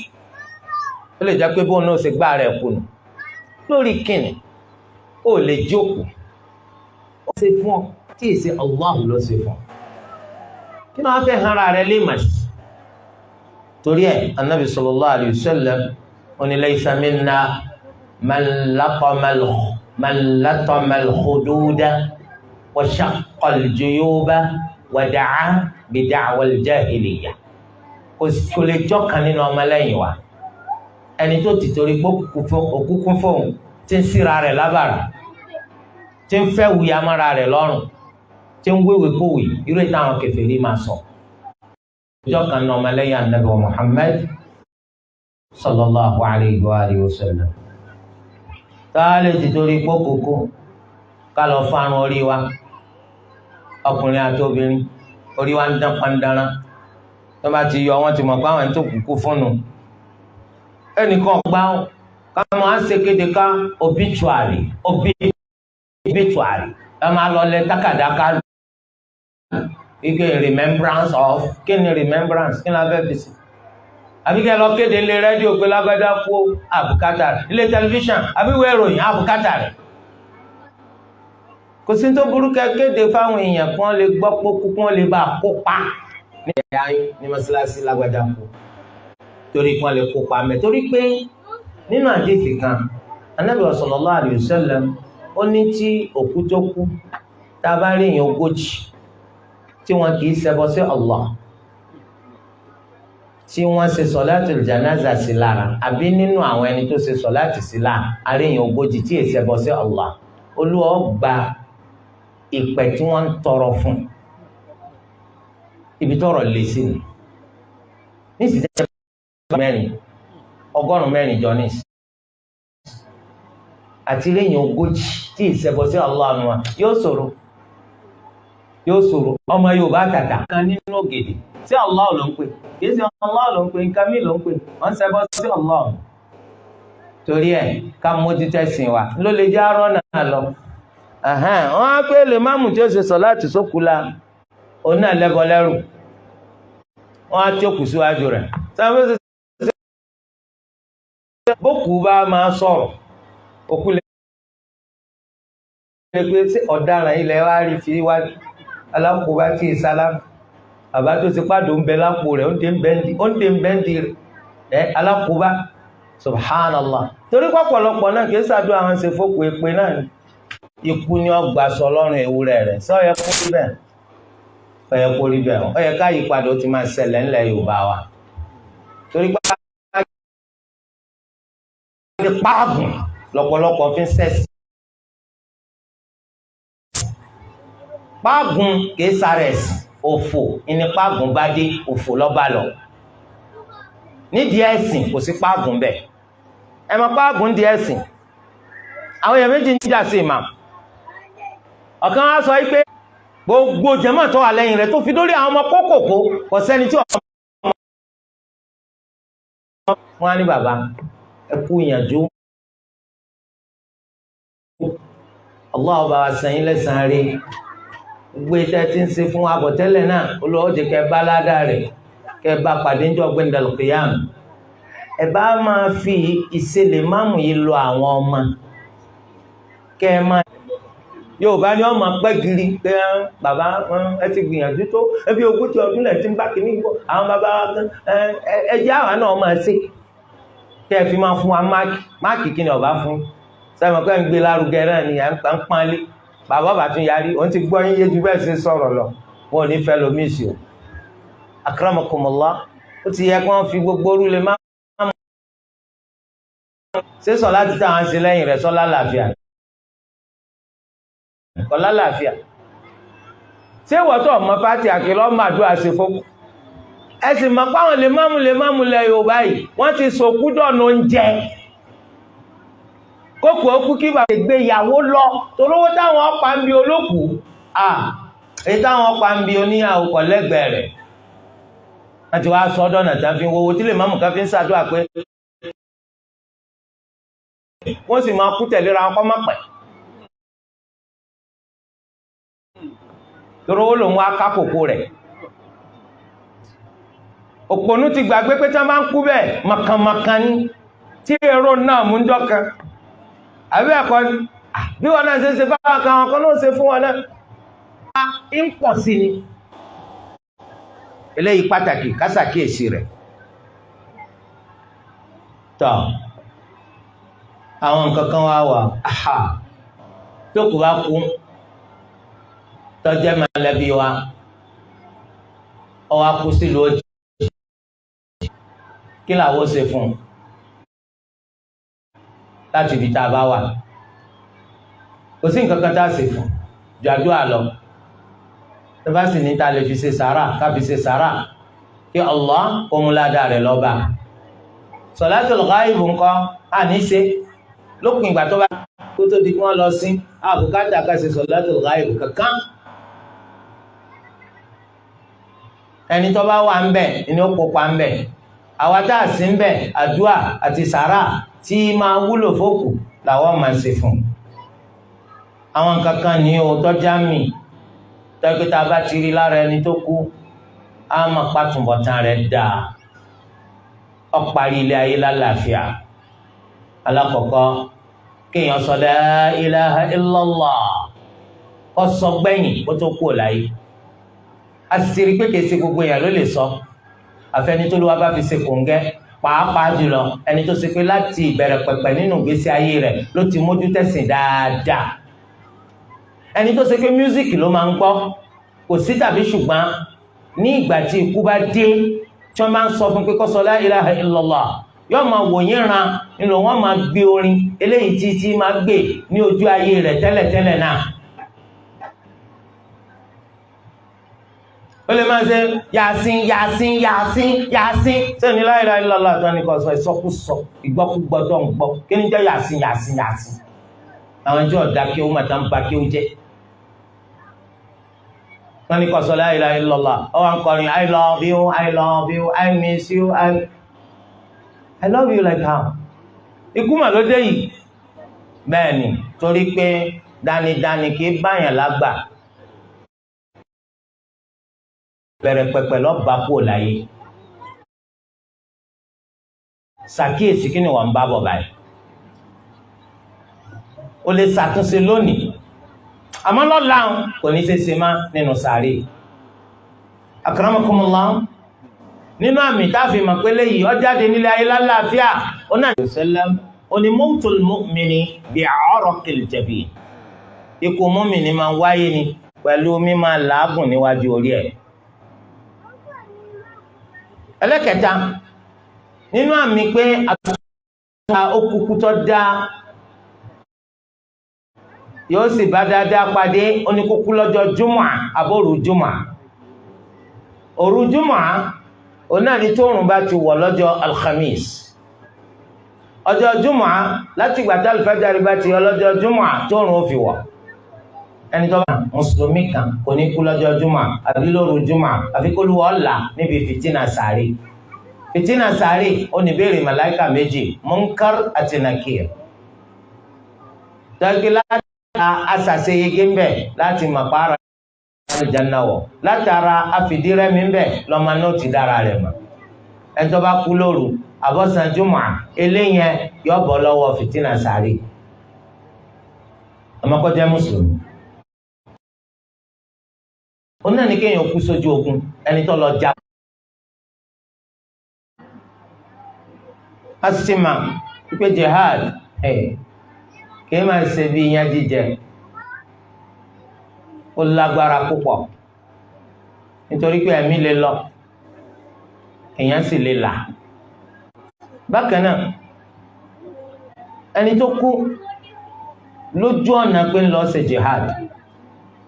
Ó lè jẹ́ pé bóun náà ṣe gbá rẹ̀ kùnù lórí kìnnì ó lè jókòó ó ṣe fún ọ tí èsì Allah ló ṣe fún ọ. Kí ni wọ́n fẹ́ hàn ara rẹ̀ lè mà sí? Torí ẹ̀ Annabi sallallahu alayhi wa sallam ó ní laysa minna man latama al-khududa wa shaqqa al-juyuba wa da'a bi da'wa al-jahiliyya. Kò lè jọ́kan nínú ọmọlẹ́yìn wa ẹni tó ti torí pé òkúkún fóun tí ń síra rẹ̀ lábàrá tí ń fẹ́ wuya mọ́ra rẹ̀ lọ́rùn tí ń wéwèé kówèé irú ìtàwọn kèfèrí máa sọ. Jọ́kan nínú ọmọlẹ́yìn Ànábì Muhammad sallallahu alayhi wa sallam. Táà lè ti torí pé kókó ká lọ fárun orí wa ọkùnrin àti obìnrin orí wa ń dán pandára tó bá ti yọ wọn ti mọ̀ pé àwọn ẹni tó kúkú fúnnu ẹnìkan gbá ká máa ń ṣe kéde ká obituary ká máa lọ lẹ tákàdáká ike remembrance of kí ni remembrance kí ni a fẹ́ fi sí àbí kẹ́ lọ kéde ilé rédíò pé lágbádá kú àbùkátà rẹ̀ ilé tẹlifíṣàn àbí ìwé ìròyìn àbùkátà rẹ̀. Kò sí tó burú kẹ́ kéde fáwọn èèyàn kí wọ́n lè gbọ́ pókú kí wọ́n lè bá kópa ní ẹ̀yà ní mọ́sálásí lágbádá kú torí kí wọ́n lè kópa mẹ́. Torí pé nínú àdéhìí kan Ànábì sallallahu alayhi wa sallam ó ní tí òkú tó kú tá a bá rí èèyàn 40 tí wọn kì í ṣẹbọ sí Allah tí wọ́n ṣe sọ̀láàtì janaza sí lára àbí nínú àwọn ẹni tó ṣe sọ̀láàtì sí lára àríyàn 40 tí èsì ẹbọ sí Allah Olúwa gba ìpẹ̀ tí wọ́n ń tọrọ fún ibi tọrọ lè sí ni ní ìsìtẹ́ 100 jọ ní àti lẹ́yìn 40 tí èsì ẹbọ sí Allah nù wa yóò ṣòro ọmọ Yorùbá tàtà kan nínú ògèdè sí Allah ló ń pè kìí sí Allah ló ń pè nǹkan mí ló ń pè wọ́n ṣẹbọ sí Allah. Torí ẹ̀ ká mójútó ẹ̀sìn wa ló lè jẹ́ arọ́ náà lọ. Wọ́n á pé lè máàmù tí ó ṣe sọ láti sókùlà òun náà lẹ́bọ lẹ́rù wọ́n á tí ó kù síwájú rẹ̀. Bókù bá máa sọ̀rọ̀ òkú lè pé sí ọ̀daràn ilẹ̀ wa rí fi wájú alákòóbá tí ì sálámù àbá tó ti pàdé ń bẹ lápò rẹ̀ ó ń dé ń bẹ́ndì rẹ̀ alákòóbá subhanallah. Torí pọ̀pọ̀lọpọ̀ náà kìí ṣàdúrà àwọn ṣe fókù èpè náà ni ikú ni ọgbà sọ lọ́rùn ewúrẹ́ rẹ̀ sọ yẹ kó rí bẹ́ẹ̀ ó yẹ ká yípadà ó ti máa ṣẹlẹ̀ ńlẹ̀ Yorùbá wa. Torí pé páàgùn lọ́pọ̀lọpọ̀ fi ń sẹ́sì páàgùn kìí sára ẹ̀sìn òfò ìní páàgùn bá dé òfò lọ́ba lọ nídìí ẹ̀sìn kò sí páàgùn bẹ́ẹ̀ ẹ mọ̀ páàgùn di ẹ̀sìn àwọn èèyàn méjì ń jà sí ìmàm ọ̀kan wá sọ pé gbogbo jàmáà tó wà lẹ́yìn rẹ̀ tó fi dórí àwọn ọmọ kókòkó kò sẹ́ni tí wọ́n á ní bàbá ẹ kú ìyànjú Allah bá wa san yín lẹ́san rí gbé tẹ́ tí ń ṣe fún àbọ̀tẹ́lẹ̀ náà Olúwa jẹ́ kẹ́ bá ládàá rẹ̀ kẹ́ bá pàdé ńjọ́ gbẹ̀ndàl qiyam. Ẹ bá máa fi ìṣẹ̀lẹ̀ máàmù yìí lọ àwọn ọmọ kẹ́ máa Yorùbá ni wọ́n máa pẹ́ giri pé bàbá ẹ ti gbìyànjú tó ẹbí ogójì ọdún lẹ̀ tí ń bá kìíní gbọ́ àwọn bàbá ẹjẹ́ àwa náà máa ṣe kí ẹ fi máa fún wa máàkì kí ni ọba fún sẹ́wọ̀n pé ń gbé lárugẹ náà ni à ń pánlé bàbá bá tún yarí òun ti gbọ́ yín yé ju bẹ́ẹ̀ ṣe sọ̀rọ̀ lọ wọn ò ní fẹ́ lomi sí o akramakumullah ó ti yẹ kí wọ́n fi gbogbo orú lè má ṣé sọ láti táwọn ṣe lẹ́yìn rẹ̀ sọ́lá làáfíà kọ́lá làáfíà ṣé wọ́tọ̀ ọmọ pátì àkìlọ́ màdúrà ṣe fókù ẹ sì mọ̀ páwọn lè máàmù lẹ Yorùbá yìí wọ́n ti sòkú dọ̀nà oúnjẹ kókò ókú kí bàbá gbé ìyàwó lọ torówó táwọn ọ̀pá ń bi olókù èyí táwọn ọ̀pá ń bi oníyàwó kọ̀ lẹ́gbẹ̀ẹ́ rẹ̀ wọ́n ti wá sọ dọ̀nà tí wọ́n fi ń wọ́wọ́ tí lè máàmù kan fi ń ṣàdúrà pé wọ́n sì máa kú tẹ̀léra wọn kọ́ má pẹ́ torówó lòun wá ká kòkó rẹ̀ òpònú ti gbàgbé pé tí wọ́n bá ń kú bẹ́ẹ̀ mọ̀kànmọ̀kàn ní tí èrò náà mú ń jọ́kan àbí ẹ̀kọ́ ni bí wọn náà ṣe báwọn kan wọn kan náà ṣe fún wọn náà ń pọ̀ sí ni eléyìí pàtàkì kásàkíyèsí rẹ̀ tọ́ àwọn nǹkan kan wá wà tó kù bá kú tọ́jẹ́ mọ̀lẹ́bí wa ọwọ́ kú sílùú òjì kí làwọn ṣe fún un láti ibi tá a bá wà kò sí nǹkan kan tá a ṣe fún ju àdúrà lọ tó bá sì ní ta lè fi ṣe sàárà ká fi ṣe sàárà kí Allah kó mú ládàá rẹ̀ lọ́ba Salatul Ghaib nǹkan àní ṣe lópin ìgbà tó bá kó tó di kí wọ́n lọ sí àbùkátà ká ṣe Salatul Ghaib kankan ẹni tó bá wà ń bẹ̀ ni ó kópa ń bẹ̀ àwa tá a sí ń bẹ̀ àdúrà àti sàárà tí máa wúlò fókù làwọn máa ṣe fún àwọn nǹkan kan ní òótọ́ jámì tọ́kítà bá ti rí lára ẹni tó kú á máa pàtùbọ̀tán rẹ̀ dáa ó parí ilé ayé lálàáfíà alákọ̀ọ́kọ́ kéèyàn sọ la ilaha illallah kó sọ gbẹ̀yìn kó tó kú láyé a sì ti rí pé kìí ṣe gbogbo èèyàn ló lè sọ àfẹni tó ló wá bá fi ṣe kòńgẹ́ pàápàá jùlọ ẹni tó ṣe pé láti ìbẹ̀rẹ̀ pẹ̀pẹ̀ nínú ìgbésí ayé rẹ̀ ló ti mójú tẹ̀sìn dáadáa ẹni tó ṣe pé mísíkì ló máa ń gbọ́ kò sí tàbí ṣùgbọ́n ní ìgbà tí ikú bá dé tí wọ́n máa ń sọ fún pé kó sọ la ilaha illallah yóò máa wòyìn ran nínú wọn máa gbé orin eléyìí tí máa gbé ní ojú ayé rẹ̀ tẹ́lẹ̀tẹ́lẹ̀ náà ó lè máa ṣe yàásín yàásín yàásín yàásín sẹ́ni la ilaha illallah tó ní kọ́ sọ ìsọkúsọ ìgbọ́kúgbọ́ tó ń gbọ́ kí ní jẹ́ yàásín yàásín yàásín àwọn ẹjọ́ ọ̀dà kí ó máa tán bá kí ó jẹ́ wọ́n ní kọ́ sọ la ilaha illallah ó wà ń kọrin I love you I love you I miss you I love you like how ikú mà ló dé yìí bẹ́ẹ̀ ni torí pé dánidáni kì í báyàn lágbà bẹ̀rẹ̀ pẹ̀pẹ̀ lọ́ba kúrò láyé ṣàkíyèsí kí ni wọ́n ń bá bọ̀ báyìí o lè ṣàtúnṣe lónìí àmọ́ lọ́la kò ní ṣe ṣe má nínú sàárè akramakumullah nínú àmì táàfì mọ̀ pé léyìí ó jáde nílé ayé lálàáfíà ó náà sallam ó ní mawtul mu'mini bi'araqil jabin ikú mùmínì máa wáyé ni pẹ̀lú mímá làágùn níwájú orí ẹ̀ ẹlẹ́kẹta nínú àmì pé àtúntà okùnkùn tó dá yóò sì bá dáadáa pàdé oníkókú lọ́jọ́ jùmọ̀ àbóòrù jùmọ̀ òru jùmọ̀ onáàrí tóòrùn bá ti wọ̀ lọ́jọ́ alhamis ọjọ́ jùmọ̀ láti gbàtà alfajari bá ti yọ lọ́jọ́ jùmọ̀ tóòrùn ó fi wọ̀ ẹni tó bá mùsùlùmí kan kò ní kú lọ́jọ́ jùmọ̀ àbí lóru jùmọ̀ àbí kó lù wọ́n là níbi fìtínà sàárè fìtínà sàárè ó ní béèrè màláìkà méjì munkar àti nakir tọ́kí láti asàṣeyege ń bẹ̀ láti mọ̀ pààrọ̀ àlùjánnà wọ̀ látara àfìdírẹ́mi ń bẹ̀ lọ́mọ náà ti dára rẹ̀ mọ̀ ẹni tó bá kú lóru àbọ̀sán jùmọ̀ eléyẹn yọ bọ́ lọ́wọ́ fìtínà sàárè ọmọkọ́jẹ́ mùsùlùmí òun náà ní kéèyàn kú sójú ogun ẹni tó lọ jà. asima pípé jihad kì í máa ṣe bí iyán jíjẹ, ó lágbára púpọ̀ nítorí pé ẹ̀mí lè lọ èèyàn sì lè là. bákan náà ẹni tó kú lójú ọ̀nà pé ń lọ ṣe jihad,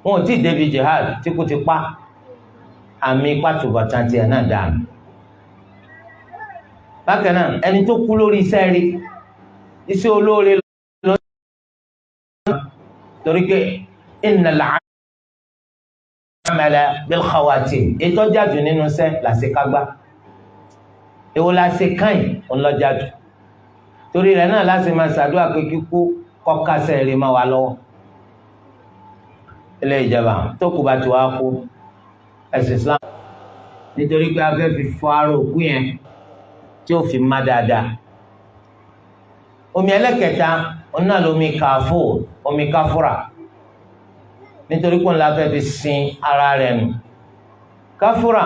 wọn ò tí ì débi jihad tí kú ti pa, àmì pàtùbọ̀tán tiẹ̀ náà dànù. bákan náà ẹni tó kú lórí iṣẹ́ rí, iṣẹ́ olóore lọ, torí pé innal amala bil khawatim, ètò jáde nínú iṣẹ́ làṣekágbá, èwo làṣekáyìn ńlọjáde, torí rẹ̀ náà láti máa ṣàdúrà pé kíkú kọ́kásẹ̀ rí máa wà lọ́wọ́. ilé ìjọba tó kù bá ti wá kú ẹ̀sìn Islam, nítorí pé a fẹ́ fi fọ ara òkú yẹn tí ó fi má dáadáa. omi ẹlẹ́kẹta òun náà lomi káfó, omi káfúrà, nítorí pé òun la fẹ́ fi sin ara rẹ̀ nù. káfúrà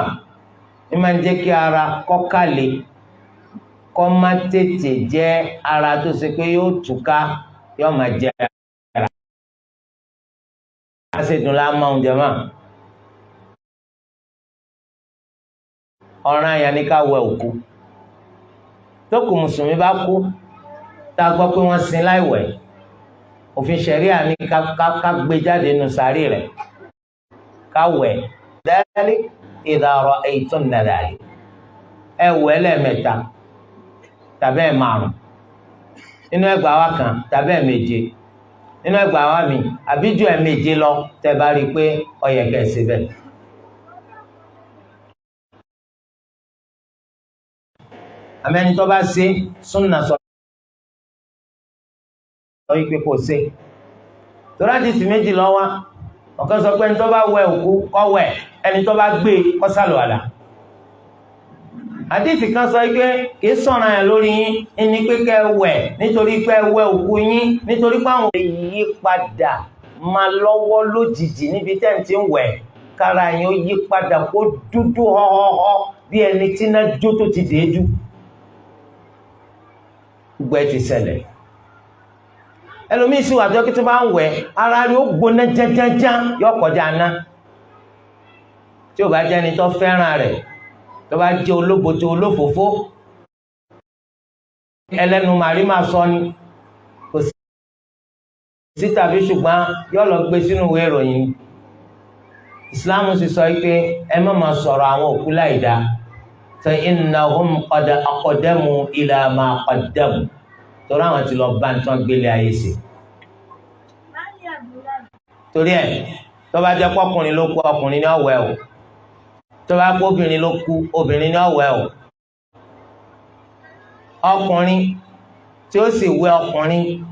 ní máa ń jẹ́ kí ara kọ́kàlẹ̀ kọ́ má tètè jẹ́ ara tó ṣe pé yóò túká yóò máa jẹ ara. a sì dùn láàmú oúnjẹ mọ́. ọ̀ràn àyàn ní ká wẹ òkú. tókù mùsùlùmí bá kú tá a gbọ́ pé wọ́n sin láìwẹ̀, òfin ṣẹ̀ríà ní ká gbé jáde nù sàárì rẹ̀ ká wẹ̀. dhalik idha ra'aytunna dhalik, ẹ wẹ̀ lẹ́ẹ̀mẹ́ta tàbí ẹ̀márùn nínú ẹgbàá wa kan tàbí ẹ̀méje nínú ẹgbàá wa mi àbí ju ẹ̀méje lọ tẹ́ bá rí i pé ó yẹ kẹ́ ẹ ṣe bẹ́ẹ̀. àmẹ́ni tó bá ṣe súnà sọ wípé kò ṣe, torí àdìsí méjì ló wà. ọ̀kan sọ pé ẹni tó bá wẹ òkú kó wẹ̀, ẹni tó bá gbé kó sàlùwàlá. àdìsí kan sọ pé kìí sọ̀rọ̀ yẹn lórí yín ní pé kẹ́ ẹ wẹ̀ nítorí pé ẹ wẹ òkú yín, nítorí pé àwọn yí padà máa lọ́wọ́ lójijì níbi tẹ́ ń ti ń wẹ̀, kára yẹn ó yí padà kó dúdú họ́họ́họ́ bí ẹni tí iná jó tó ti dé jù. gbogbo ẹ ti ṣẹlẹ̀. ẹlòmíín sì wà tó kí tó bá ń wẹ̀ ara rí ó gbóná jájájá yóò kọjá ná. tí ò bá jẹ́ ẹni tó fẹ́ràn rẹ̀, tó bá jẹ́ olóbòtò olófòfó, ẹlẹ́nu màrí máa sọ ni, kò sí tàbí ṣùgbọ́n yóò lọ gbé sínú ìwé ìròyìn. ìsìláàmù sì sọ pé ẹ má máa sọ̀rọ̀ àwọn òkú láìdá, fa innahum qad aqdamu ila ma qaddamu, torí àwọn ti lọ bá nǹkan gbélé ayé sí. torí ẹ tó bá jẹ́ pọ́kùnrin ló kú, ọkùnrin ní ọ̀wẹ́ o. tó bá kú obìnrin ló kú, obìnrin ní ọ̀wẹ́ o. ọkùnrin tí ó sì wẹ ọkùnrin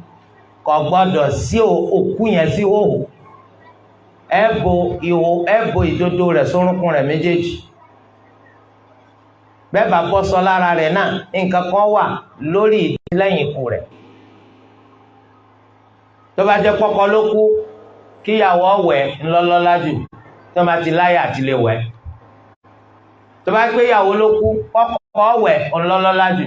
kò gbọ́dọ̀ sí òkú yẹn sí hòhò. ẹ bo ìdodo rẹ̀ sórúnkún rẹ̀ méjèèjì. bẹ́ẹ̀ bá bọ́ sọ lára rẹ̀ náà, nǹkan kan wà lórí ìdí lẹ́yìn ikú rẹ̀. tó bá jẹ́ pọ́kọ ló kú, kíyàwó wẹ̀ ńlọ́lọ́lá jù tó bá ti láyà àti lè wẹ̀. tó bá gbé ìyàwó ló kú, kọ́kọ́ wẹ̀ ńlọ́lọ́lá jù,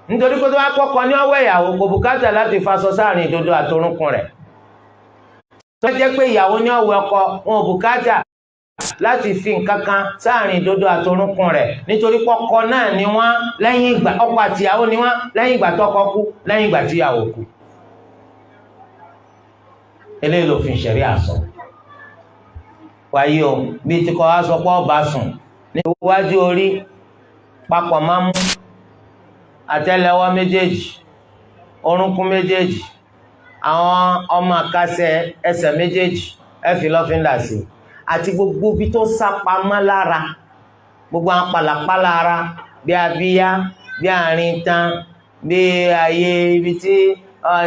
nítorí pé tó bá kọ́kọ́ ní ọwọ́ ìyàwó kò bùkátà láti faṣọ sáàrin ìdodo àtorúnkún rẹ̀. tó jẹ́ pé ìyàwó ní ọwọ́ ọkọ, wọn ò bùkátà láti fi nǹkan kan sáàrin ìdodo àtorúnkún rẹ̀, nítorí pọ́kọ náà ni wọ́n lẹ́yìn ìgbà, ọkọ àti ìyàwó ni wọ́n lẹ́yìn ìgbà tọ́kọ kú, lẹ́yìn ìgbà tí ìyàwó kú. eléyìí lòfin ṣẹ̀ríà sọ. wáyé o bí ti kọ́ wá sọ pé ọba sùn ní iwájú orí papọ̀ máa mú àtẹ́lẹwọ́ méjèèjì, orúnkún méjèèjì, àwọn ọmọ àkàsẹ̀ ẹsẹ̀ méjèèjì ẹ fi lọ́fíńdà sí, àti gbogbo ibi tó sápamọ́ lára, gbogbo àwọn pàlàpàlà ara bí abíyá, bí àárín tán, bí ààyè ibi tí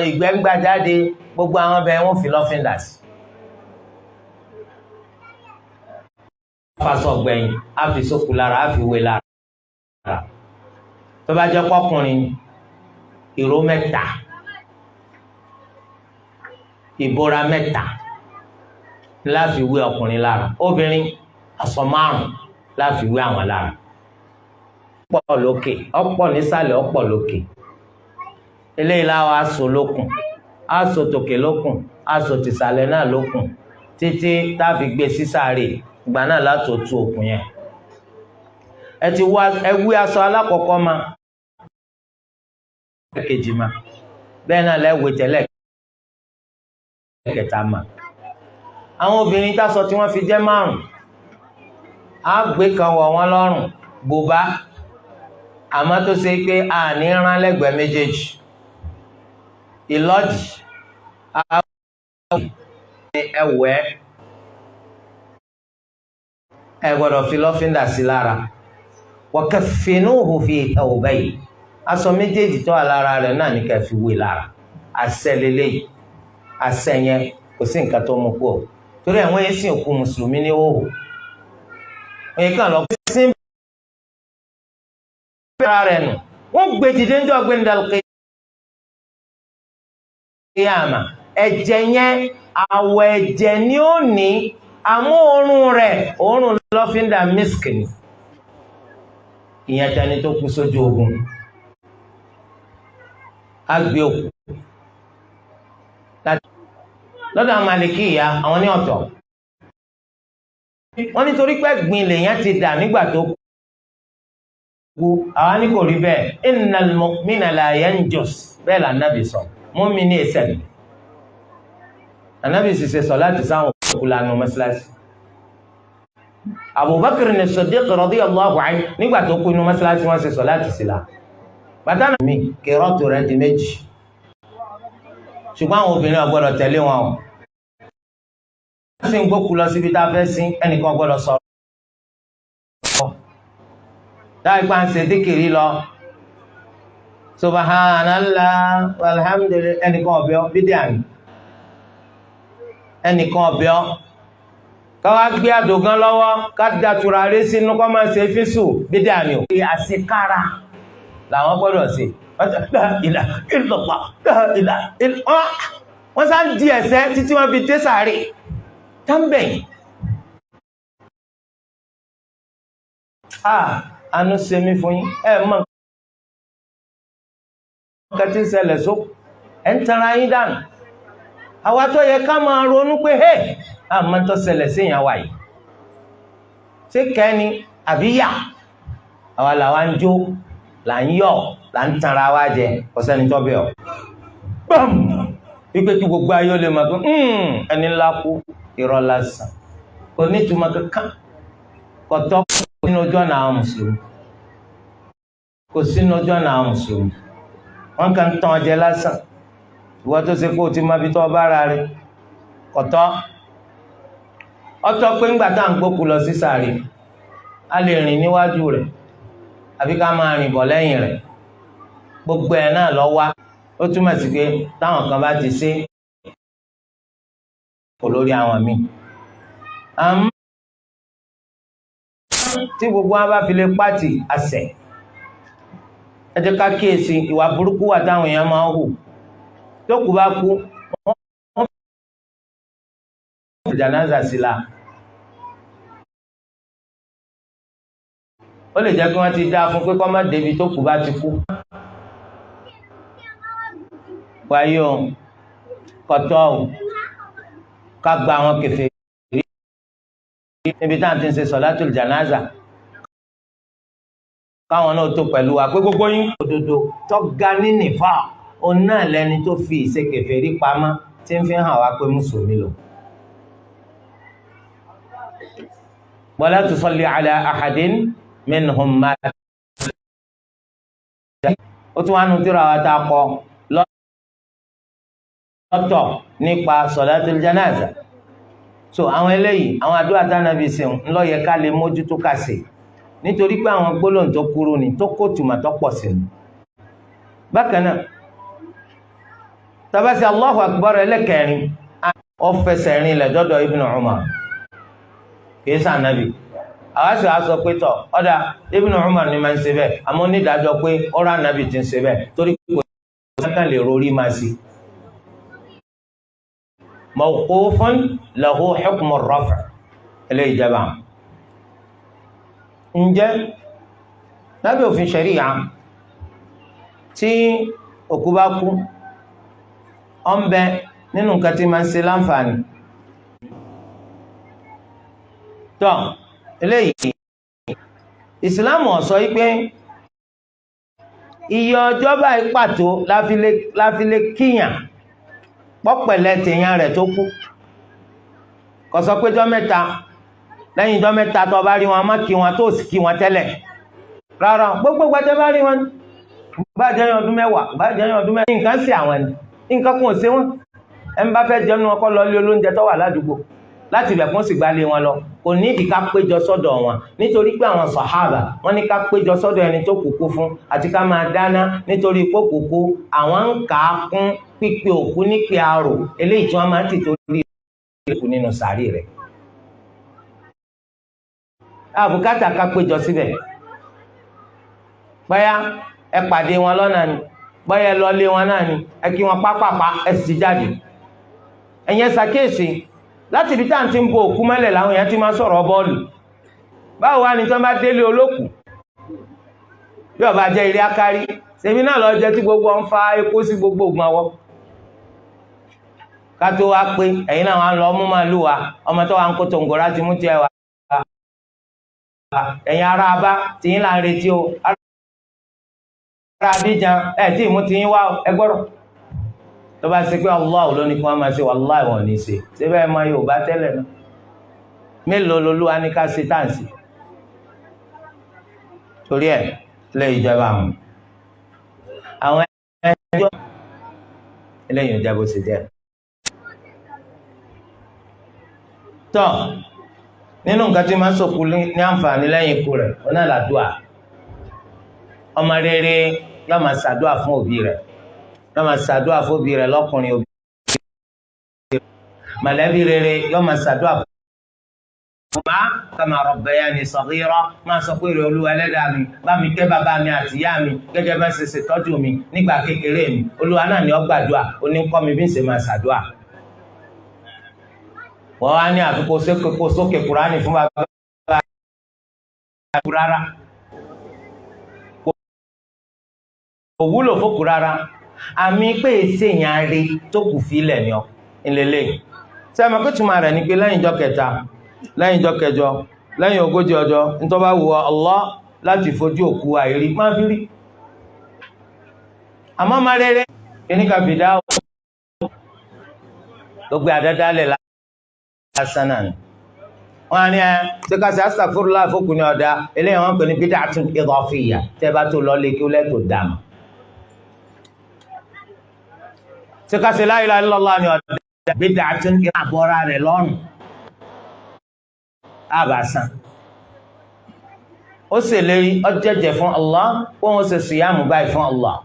ìgbẹ́ ń gbà jáde, gbogbo àwọn ọbẹ̀ wọn fi lọ́fíńdà sí. fásọ gbẹ̀yìn á fi sókù lára, á fi wé lára. tó bá jẹ́ pọ́kùnrin, ìró mẹ́ta, ìbora mẹ́ta, láfi wé ọkùnrin lára, obìnrin aṣọ 5 láfi wé àwọn lára. Ọ̀pọ̀ lókè, ọ̀pọ̀ nísàlẹ̀, ọ̀pọ̀ lókè. Eléyìí láwa aṣọ lókùn, aṣọ tòkè lókùn, aṣọ tìsàlẹ̀ náà lókùn títí táfi gbé sísàárè, ìgbà náà láti tú okùn yẹn. Ẹ wé aṣọ alákọ̀ọ́kọ́ ma, kejì ma, bẹ́ẹ̀ náà lẹ́wé tẹ́lẹ̀ kẹta ma. Àwọn obìnrin táṣọ tí wọ́n fi jẹ́ 5, á gbé kan wọ̀ wọ́n lọ́rùn bùbá, àmọ́ tó ṣe pé a ní rán lẹ́gbẹ̀ẹ́ méjèèjì. Ìlọ́dì ẹ̀wẹ́ ẹ gbọ́dọ̀ fi lọ́fíńdà sí lára. Wa kaffinuhu fi thawbayn, aṣọ méjèèjì tó wà lára rẹ̀ náà ní ká fi wé lára. Àṣẹ lélẹ́yìí, àṣẹ yẹn kò sí nǹkan tó mú kú o, torí àwọn yẹn sìn òkú mùsùlùmí ní hóhò. Wọ́n kàn lọ pé sí ara rẹ̀ nù, wọ́n gbé dìde ń jọ gbé ní dàlùkìyàmà. Ẹ̀jẹ̀ yẹn àwọ̀ ẹ̀jẹ̀ ni ó ní, àmọ́ òórùn rẹ̀ òórùn lọ́fíńdà misk ni. Ìyẹn tẹni tó kú sójú ogun, á gbé òkú lọ́dọ̀ àwọn Màlíkíyà, àwọn ní ọ̀tọ̀. Wọ́n nítorí pé gbìn lèyàn ti dà nígbà tó kú, àwọn ní kò rí bẹ́ẹ̀. Innal mu'mina la yanjus, bẹ́ẹ̀ là nábì sọ, mùmínì ẹsẹ̀. Ànábì sì ṣe sọ̀láàtì sáwọn òkú lánàá mọ́sálásí. Abubakar ní Siddiq radiyallahu anhu nígbà tó kú inú mọ́sálásí wọ́n ṣe sọ̀láàtì sí la. Bàtà náà mi kírọ́tù rẹ̀ di 2, ṣùgbọ́n àwọn obìnrin ọgbọ́dọ̀ tẹ̀lé wọn o. Wọ́n sì ń gbókù lọ síbi tá a fẹ́ sin, ẹnìkan ọgbọ́dọ̀ sọ. Dáì pa ń ṣe díkìrí lọ, subhanallah walhamdulillah, ẹnìkan ọ̀bẹ ọ́ bídíà ni. Ẹnìkan ọ̀bẹ ọ́ káwá gbé àdògán lọ́wọ́ ká dàtúrà rí sínú kọ́ máa ṣe fíṣù bídíà ni o. Àṣekára làwọn gbọ́dọ̀ ṣe. Wọ́n sá ń di ẹ̀sẹ̀ títí wọ́n fi dé sàárè tábẹ̀yìn. Àánú ṣe mí fún yín, ẹ mọ̀ nǹkan tí ń ṣẹlẹ̀ sókù, ẹ̀ ń tanra yín dànù. Àwa tó yẹ ká máa ronú pé àmọ́ tó ṣẹlẹ̀ sí ìyàwó yìí, ṣé kẹ́ni àbí yà? Àwa làwa ń jó, là ń yọ̀, là ń tanra wa jẹ, kò sẹ́ni tó bẹ̀ ọ́. Wípé kí gbogbo ayé lè mọ̀ pé ẹni ńlá kú, irọ́ lásán, kò ní ìtumọ̀ kankan, kò tọ́ sínú ojú ọ̀nà àwọn mùsùlùmí, kò sínú ojú ọ̀nà àwọn mùsùlùmí. Wọ́n kàn ń tàn ọ́ jẹ lásán. Ìwọ tó ṣe kó o ti máa fi tọ́ bá ara rẹ̀, kò tọ́. Ọ̀tọ̀ pé ńgbà tá à ń gbókù lọ sí sàárè, a lè rìn níwájú rẹ̀ àbí ká máa rìn bọ̀ lẹ́yìn rẹ̀. Gbogbo ẹ̀ náà lọ wá. Ó túmọ̀ sí pé táwọn kan bá ti ṣe kò lórí àwọn míì. Àmọ́ tí gbogbo wa bá fi lè pàtì àṣẹ, ẹ jẹ́ ká kíyèsí ìwà burúkú wà táwọn èèyàn máa ń hù. Tó kù bá kú, wọ́n fi jánásà sí la. Ó lè jẹ́ kí wọ́n ti dá fún pé kó má débi tó kù bá ti kú. Wáyé o, kọ̀tọ́ o, ká gba àwọn kèfèrí níbi tá à ń ti ń ṣe sọ̀látùl jánásà. Káwọn náà tó pẹ̀lú wa pé gbogbo yín òdodo tó ga ní nìfà, òun náà lẹni tó fi ìṣe kèfèrí pamọ́ tí ń fi hàn wá pé mùsùlùmí lò. Wala tusalli ala ahadin minhum mata. Ó tún wá nu tírà wa tá a kọ lọ́tọ̀ nípa sọ̀látùl jánásà. So àwọn eléyìí, àwọn àdúrà tí Ànábì ṣe ńlọ yẹ ká lè mójútó ká ṣe, nítorí pé àwọn gbólóhùn tó kúrú ni tó kó tùmọ̀ tó pọ̀ sí ni. Bákan náà, tabasi Allahu akbar ẹlẹ́kẹrin, ó fẹsẹ̀ rìn lẹ̀ dọ́dọ̀ Ibn Umar, kìí sàn Ànábì. Àwọn sì wá sọ pé tọ̀ ọ̀dà Ibn Umar ni máa ń ṣe bẹ́ẹ̀, àmọ́ onídàájọ́ pé ọ̀rọ̀ Ànábì ti ń ṣe bẹ́ẹ̀ torí pé kò sí ká lè rorí máa sí. mawqufun lahu hukmu ar-raf' eléyìí jẹba. ǹjẹ́ lábẹ́ òfin ṣẹ̀ríyà tí òkú bá kú ó ń bẹ nínú nǹkan tí máa ń ṣe láǹfààní tó eléyìí ìsìláàmù ó sọ pé iye ọjọ́ báyìí pàtó láfi lè kíyàn pọ́pẹ̀lẹ́ tèèyàn rẹ̀ tó kú kò sọ pé jọ́ mẹ́ta lẹ́yìn jọ́ mẹ́ta tó bá rí wọn má kí wọn tó sì kí wọn tẹ́lẹ̀ rárá gbogbo gbàtẹ́ bá rí wọn bá jẹ́ ọdún mẹ́wàá bá jẹ́ ọdún mẹ́wàá nǹkan sí àwọn ni nǹkan kún sí wọn ẹn bá fẹ́ jẹun ọkọ lọ lé olóúnjẹ tó wà ládùúgbò láti ibẹ̀ kún sì gbálé wọn lọ kò ní ìdí ká péjọ sọ́dọ̀ wọn nítorí pé àwọn sàhábà wọ́n ní ká péjọ sọ́dọ̀ ẹni tó kúkú fún àti ká máa dáná nítorí pé kúkú àwọn ń kà á kún pípé òkú nípe arò eléyìí tí wọ́n máa ń tì torí ìkú nínú sàárì rẹ̀ àbùkátà ká péjọ síbẹ̀ bóyá ẹ pàdé wọn lọ́nà ni bóyá ẹ lọ lé wọn náà ni ẹ kí wọn pápápá ẹ sì jáde ẹ̀yẹn ṣàkíyèsí láti ibi tá à ń ti ń bo òkú mẹ́lẹ̀ làwọn èèyàn ti máa sọ̀rọ̀ bọ́ọ̀lù báwo wá ní tí wọ́n bá délé olókùú bí ọba jẹ́ eré akárí ṣèmi náà lọ jẹ́ tí gbogbo ń fa epo sí gbogbo ògùn àwọ̀ ká tó wá pé ẹ̀yin náà wà ń lọ mú màálù wa ọmọ tó wà ń kó tòǹgòrá ti mú tiẹ̀ wá ẹ̀yin ará abá tìyín là ń retí o ará Abidjan ẹ̀ tí ìmú tìyín wá ẹ gbọ́dọ̀ tó bá ṣe pé Allah ló ní kí wọ́n máa ṣe wallahi wọn ní ṣe síbẹ̀ ẹ̀ máa Yorùbá tẹ́lẹ̀ náà mélòó lolúwa ní ká ṣe táǹsì torí ẹ̀ lé ìjọba àwọn ẹjọ́ eléyìí ìjọba ó ṣe jẹ́ tọ́ nínú nǹkan tí máa ń sọkù ní àǹfààní lẹ́yìn ikú rẹ̀ ó náà làdúà ọmọ rere yóò máa ṣàdúà fún òbí rẹ̀ yóò máa ṣàdúà fún òbí rẹ̀ lọ́kùnrin òbí mọ̀lẹ́bí rere yóò máa ṣàdúà fún ọmọ kama rabbayani saghira máa sọ pé rẹ̀ Olúwa ẹlẹ́dàá mi bá mi kẹ́ bàbá mi àti ìyá mi gẹ́gẹ́ bá ṣe ṣètọ́jú mi nígbà kékeré mi Olúwa náà ni ó gbàdúà ó ní kọ́ mi bí ń ṣe máa ṣàdúà wọ́n wá ní àfikún sókè kúránì fún bàbá rárá kò wúlò fókù rárá àmì pé èsì èèyàn rí tó kù fílẹ̀ ni ọ ìlélẹ̀ sẹ́mi pé túmọ̀ rẹ̀ ni pé lẹ́yìn ìjọ kẹta lẹ́yìn ìjọ kẹjọ lẹ́yìn ogójì ọjọ́ nítorí bá wù Allah láti fojú òkú àìrí má fi rí àmọ́ má rere kìnnìkan fìdá gbogbo àdádálẹ̀ lásánà ni wọ́n á ní ẹ ṣe ká ṣe astaghfirullah fókùn ní ọ̀dá eléyìí wọ́n pè ní bid'atun idafiyya tẹ́ bá tó lọ lé kí ó lẹ́tò dàmà ṣe ká ṣe la ilaha illallah ní ọ̀dá bid'atun àbọ̀ra rẹ̀ lọ́rùn àbàsán ó sì lérí ọjẹ́jẹ́ fún Allah kó wọ́n ṣe síyàmù báyìí fún Allah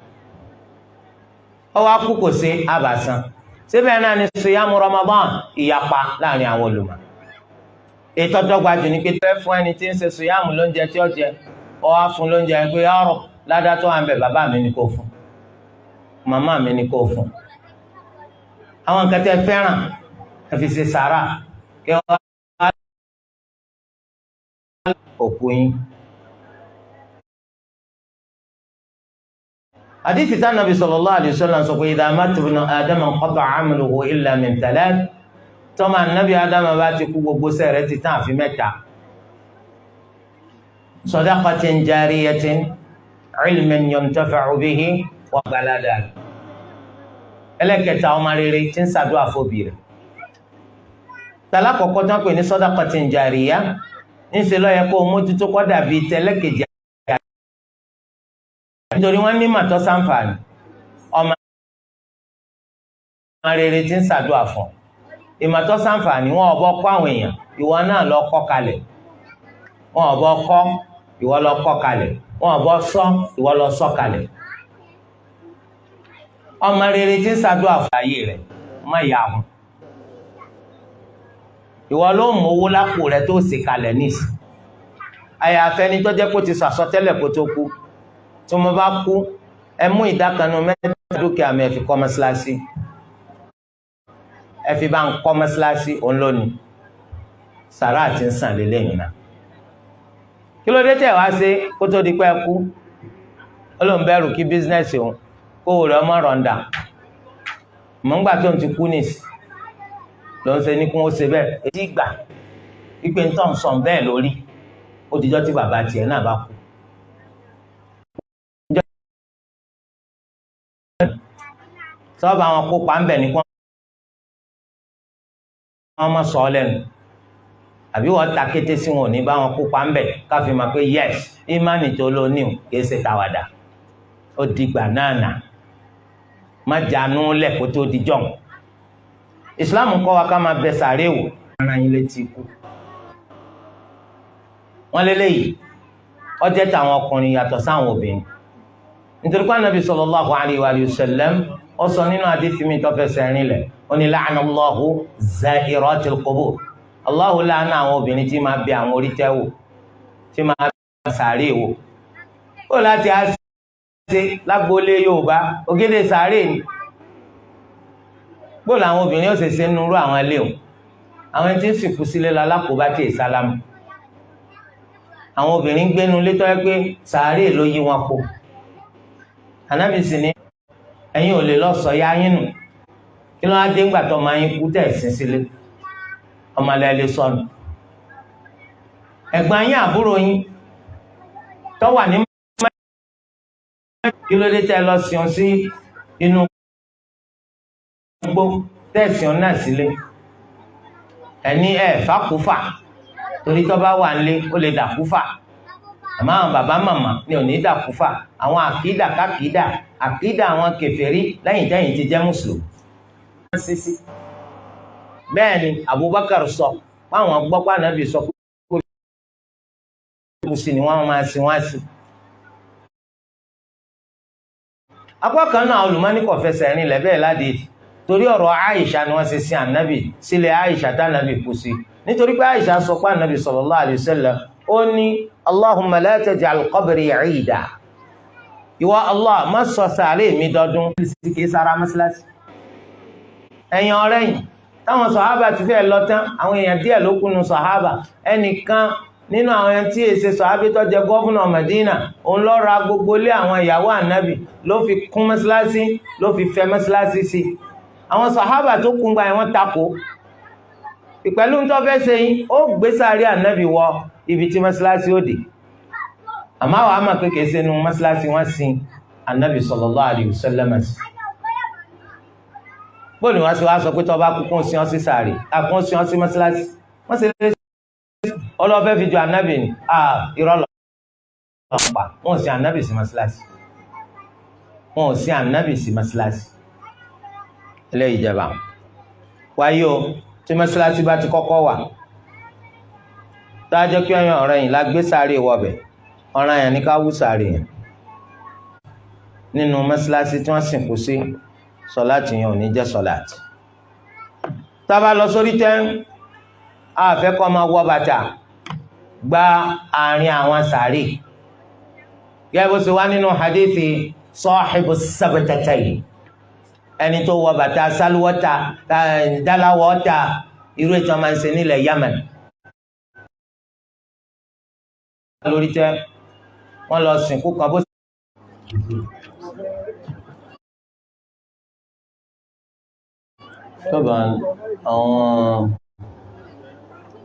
ọwọ́ akú kò sí àbàsán síbẹ̀ náà ni síyàmù Ramadan ìyapa láàrin àwọn olùmọ̀ ètò ọdọ́gba jù ní pé tẹ́ fún ẹni tí ń ṣe síyàmù lóúnjẹ tí ó jẹ ọ wá fún lóúnjẹ pé ọrọ̀ ládá tó wà ń bẹ bàbá mi ni kò fún màmá mi ni kò fún àwọn nǹkan tẹ́ fẹ́ràn ẹ fi ṣe sàárà kí wọ́n òkú yín. حديث النبي صلى الله عليه وسلم سوى إذا مات ابن آدم انقطع عمله إلا من ثلاث طبعا النبي آدم باتي كوكو بسيرة في متى صدقة جارية علم ينتفع به وبلدا ẹlẹ́kẹta ọmọ rere tí ń ṣàdúà fóbí rẹ̀ tàlákọ̀ọ́kọ́ tán pè ní sadaqatin jariyah níṣe ló yẹ kó mójútó kọ́ dàbí tẹ́lẹ̀kejì nítorí wọ́n ní màtọ́ sáǹfààní ọmọ rere tí ń ṣàdúà fún ìmàtọ́ sáǹfààní wọn ọ̀bọ kọ́ àwọn èèyàn ìwọ náà lọ kọ́ kalẹ̀ wọn ọ̀bọ kọ́ ìwọ lọ kọ́ kalẹ̀ wọn ọ̀bọ sọ ìwọ lọ sọ kalẹ̀ ọmọ rere tí ń ṣàdúà fún ayé rẹ̀ má yà hùn ìwọ ló mú owó lápò rẹ̀ tó sì kalẹ̀ níìsì àyàfẹ́ ni tó jẹ́ kó ti sọ àsọtẹ́lẹ̀ kó tó kú tí mo bá kú ẹ mú ìdákanu mẹ́ta dúkìá mi ẹ fi kọ́ mọ́sálásí ẹ fi bá ń kọ́ mọ́sálásí òun lónìí sàrà àti ń sàn lélẹ́yìn náà kí ló dé tẹ̀ wá sí kó tó di pé ẹ kú ó lóun bẹ̀rù kí bísínẹ́sì òun kó o rẹ̀ ọmọ rọ̀ǹda mọ̀ ń gbà tó ń ti kú nìsí ló ń ṣe ní kún ó ṣe bẹ́ẹ̀ èyí gbà wípé ń tàn sàn bẹ́ẹ̀ lórí ó dijọ́ tí bàbá tiẹ̀ náà bá kú. sọ́ọ̀bù àwọn kópa ń bẹ̀ ní kí wọ́n mọ̀ sọ ọ́ lẹ́nu àbí wọ́n ta kété sí wọn ò ní bá wọn kópa ń bẹ̀ káfí máa pé yes ìmánì tó ló ní o kìí ṣe tàwàdà ó dìgbà náà nà má jánu lẹ̀ kó tó di jọ̀n ìsìláàmù kọ́ wa ká máa bẹ sàárè wò ara yín létí ikú wọ́n lélẹ́yìí ọjẹ́ táwọn ọkùnrin yàtọ̀ sáwọn obìnrin nítorí pé Ànábì sallallahu alayhi wa sallam ó sọ nínú àdìsí mi tó fẹsẹ̀ rinlẹ̀ ó ní la'ana Allahu za'iratil qubur Allahu la'ana àwọn obìnrin tí máa bẹ àwọn orí tẹ́ wò tí máa bẹ sàárè wò ó láti á ṣe lágbólé Yorùbá ògèdè sàárè ni bó làwọn obìnrin ó ṣe ṣe nírú àwọn ilé o àwọn tí ń sìnkú sílé la lákòóbá tí ì sálámù àwọn obìnrin gbénu létọ́ ẹ pé sàárè ló yí wọn po Ànábì sì ní ẹ̀yin ò lè lọ sọ ya yín nù kí ló á dé ńgbà tó máa yín kú tẹ̀ sí sílé ọmọlẹ́ lè sọnù ẹ̀gbọ́n yín àbúrò yín tó wà ní kí ló dé tẹ́ lọ sìn sí inú gbogbo tẹ̀sán náà sílé ẹni fàkúfà torí tó bá wà nílé ó lè dàkúfà àmọ́ àwọn bàbá màmá ni ò ní dàkúfà àwọn àkídà kákídà àkídà àwọn kèfèrí lẹ́yìn tẹ́yìn ti jẹ́ mùsùlùmí. bẹ́ẹ̀ ni Abubakar sọ fáwọn gbọ́pọ̀ Ànábì sọ pé kò sí ni wọ́n máa sin wá sí. apá kan náà olùmọ́ni kò fẹsẹ̀ rìn lẹ́bẹ̀ẹ́ ládìí torí ọ̀rọ̀ Aisha ni wọ́n ṣe sin Ànábì sílẹ̀ Aisha tá Ànábì kú sí nítorí pé Aisha sọ pé Ànábì sallallahu alayhi wa sallam ó ní Allahumma la taj'al qabri 'ida ìwọ Allah má sọ sàárè mi dọdún kìí sára mọ́sálásí ẹ̀yìn ọ̀rẹ́ yìí táwọn sàhábà ti fẹ́ lọ tán àwọn èèyàn díẹ̀ ló kúnnú sàhábà ẹnìkan nínú àwọn ẹni tí èsè sàhábì tó jẹ gọ́fúnà Mẹdínà òun lọ ra gbogbo ilé àwọn ìyàwó Ànábì ló fi kún mọ́sálásí ló fi fẹ́ mọ́sálásí sí àwọn sàhábà tó kún gba ẹ̀wọ̀n takò ìpẹ̀lú tó fẹ́ ṣe yín ó gbé sàárè Ànábì wọ ibi tí mọ́sálásí ó dé àmọ́ àwọn àmọ́ pé kìí ṣe nu mọ́sálásí wọ́n sin Ànábì sallallahu alayhi wa sallam bóòlù wọn sì wá sọ pé tó bá kún sí wọn sí sàárè àkún sí wọn sí mọ́sálásí wọ́n sì lè ọlọ́fẹ́ fi jọ Ànábì ni irọ́ lọ́pàá wọn ò sí Ànábì sí mọ́sálásí wọn ò sí Ànábì sí mọ́sálásí eléyìí jẹba wáyé o tí mọ́sálásí bá ti kọ́kọ́ wà dájọ́ kí ọyàn ọ̀rẹ́ yìí la gbé sàárè wọbẹ̀ ọ̀ràn yẹn ní ká wú sàárè yẹn nínú mọ́sálásí tí wọ́n sìnkú sí sọláàtì yẹn ò ní jẹ́ sọláàtì tá a bá lọ sórí tẹ́ àfẹ́ kọ́ máa wọ bàtà gba àárín àwọn sàárè gẹ́gẹ́ bó ṣe wá nínú hadithi sahibu sabatatayi ẹni tó wọ bàtà sálúwọ́ta dáláwọ́ta irú ètò ọmọ ẹsẹ̀ nílẹ̀ Yemen lórí tẹ́ wọ́n lọ sìnkú kan bó tọ́ba àwọn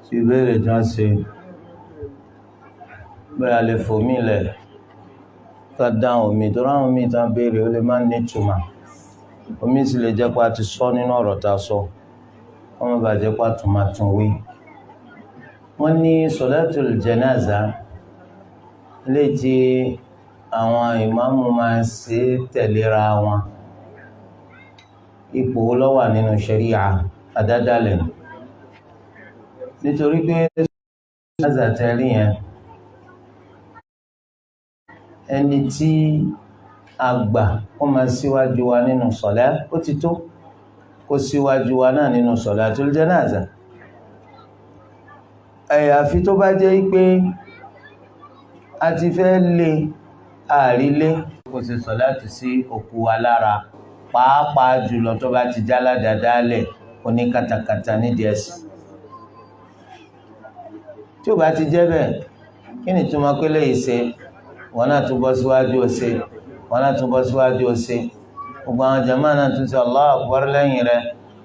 tí ìbéèrè tí wọ́n ṣe bẹ́ẹ̀ lè fòmí lẹ̀ ká dáhùn omi tó ráhùn omi tán béèrè ó lè má ní ìtumọ̀ omi sì lè jẹ́ pé a ti sọ nínú ọ̀rọ̀ tá a sọ wọ́n má bàa jẹ́ pé a tún máa tún wí. wọ́n ní solatul janaza lè ti àwọn ìmáàmù máa ń ṣe tẹ̀léra wọn ipò ló wà nínú ṣẹ̀ríà àdádálẹ̀ nítorí pé janaza tẹ̀lé yẹn ẹni tí a gbà kó máa síwájú wa nínú sọ̀lá ó ti tó kó síwájú wa náà nínú solatul janaza àyàfi tó bá jẹ́ pé a ti fẹ́ lé àrílé kò sì sọ̀láàtì sí òkú wa lára pàápàá jùlọ tó bá ti jálá dáadáalẹ̀ oní katakata nídìí ẹ̀sìn. tí ó bá ti jẹ́ bẹ́ẹ̀ kí ni tó máa pé léyìí ṣe wọn náà tún bọ́ síwájú ó ṣe wọn náà tún bọ́ síwájú ó ṣe gbogbo àwọn jàmá náà tún ṣe Allahu Akbar lẹ́yìn rẹ̀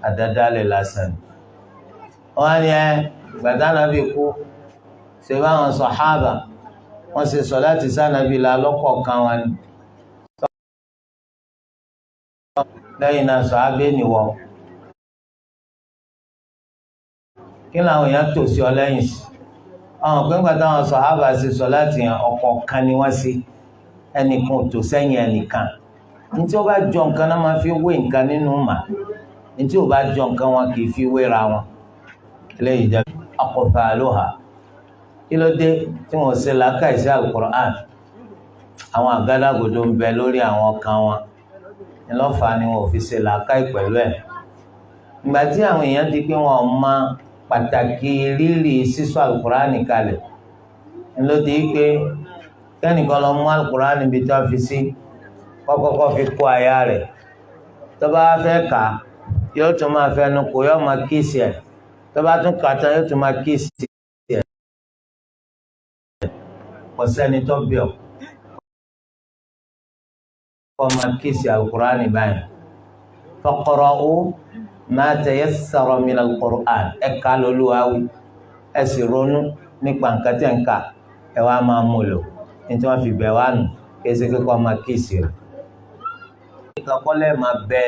àdádálẹ̀ lásán. wọ́n á ní gbàdá nàbí kú ṣe báwọn sàhábà wọ́n ṣe sọ̀láàtì sànàbí la lọ́kọ̀ọ̀kan wọn ni. lẹ́yìn náà sàhábẹ́ nìwọ kí làwọn èèyàn tò sí ọ lẹ́yìn sí àwọn pẹ́ńpẹ́ táwọn sàhábà ṣe sọ̀láàtì yẹn ọ̀kọ̀ọ̀kan ni wọ́n ṣe ẹnìkan ò tò sẹ́yìn ẹnìkan ní tí ó bá jọ nǹkan náà máa fi wé nǹkan nínú mà ní tí ò bá jọ nǹkan wọn kì í fi wéra wọn. eléyìí jẹ́ aqfaluha kí ló dé tí wọ́n ṣe làákàyè sí Al-Qur'an àwọn àgádágodo ń bẹ lórí àwọn ọkàn wọn ńlọ́fà ni wọn ò fi ṣe làákàyè pẹ̀lú ẹ̀. ìgbà tí àwọn èèyàn di pé wọn ò mọ pàtàkì rírì sísọ Al-Qur'an kalẹ̀ ńlọ di pé kẹ́nìkan lọ mú Al-Qur'an níbi tí wọ́n fi sí kọ́kọ́kọ́ fi kó aya rẹ̀ tó bá fẹ́ kà yóò tún máa fẹnu kò yóò máa kíìsì ẹ̀ tó bá tún kà tán yóò tún máa kíìsì ẹ̀ kò sẹ́ni tó bí ọ kọ́ máa kíìsì Al-Qur'an báyìí faqra'u ma tayassara min Al-Qur'an ẹ̀ka lọ́lúwàwí ẹ̀ sì ronú nípa nǹkan tẹ̀ ń kà ẹ̀ wá máa mú lò ní tí wọ́n fi bẹ̀ wá nù kí ẹ ṣe kí kọ́ máa kíìsì rẹ̀. ìkàkọ́lẹ̀ máa bẹ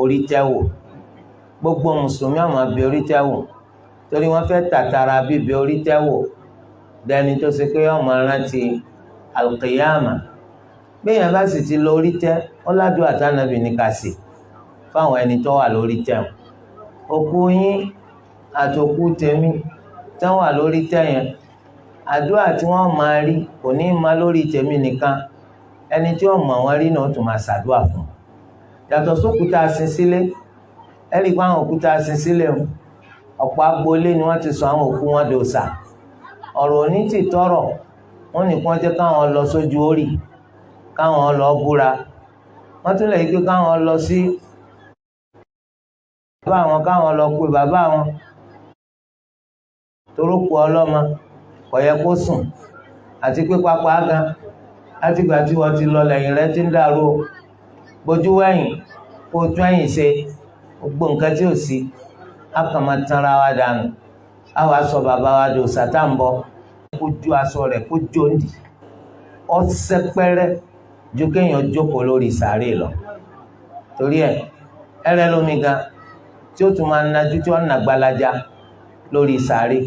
orí tẹ́wò gbogbo mùsùlùmí á máa bẹ orí tẹ́wò torí wọ́n fẹ́ tàtàrà bíbẹ orí tẹ́wò dẹni tó ṣe pé ọmọ rántí alqiyama béèyàn bá sì ti lọ orí tẹ́ ó ládùúgbò àtànàbì ní ká sí fáwọn ẹni tó wà lórí tẹ́wò òkú yín àtòkú tèmi tẹ́ wà lórí tẹ́ yẹn àdúrà tí wọ́n máa rí kò ní máa lórí tèmi nìkan ẹni tí ó mọ̀ wọ́n rí náà tún máa ṣàdúrà fún un. yàtọ̀ sókúta sin sílé ẹ̀rí pé àwọn òkúta sin sílé ọ̀pọ̀ agboolé ni wọ́n ti sọ àwọn òkú wọn dòòṣà ọ̀rọ̀ òní ti tọrọ wọ́n nìkan jẹ́ káwọn lọ sójú orí káwọn lọ búra wọ́n tún lè gbé káwọn lọ sí bàbá àwọn káwọn lọ pe bàbá àwọn torókù ọlọ́mọ kò yẹ kó sùn àti pé pápá gan látìgbà tí wọ́n ti lọ lẹ́yìn rẹ̀ ti ń dàrú bójú wẹ̀yìn kó tún ẹ̀yìn ṣe gbogbo nǹkan tí ò sí á kàn máa tanra wa dànù á wàá sọ bàbá wa dò sátàǹbọ kó ju aṣọ rẹ̀ kó jóńdì ọsẹ pẹrẹ ju kéèyàn jókòó lórí sàárè lọ torí ẹrẹ lómi gan tí ó tún máa nájú tí wọ́n nà gbalaja lórí sàárè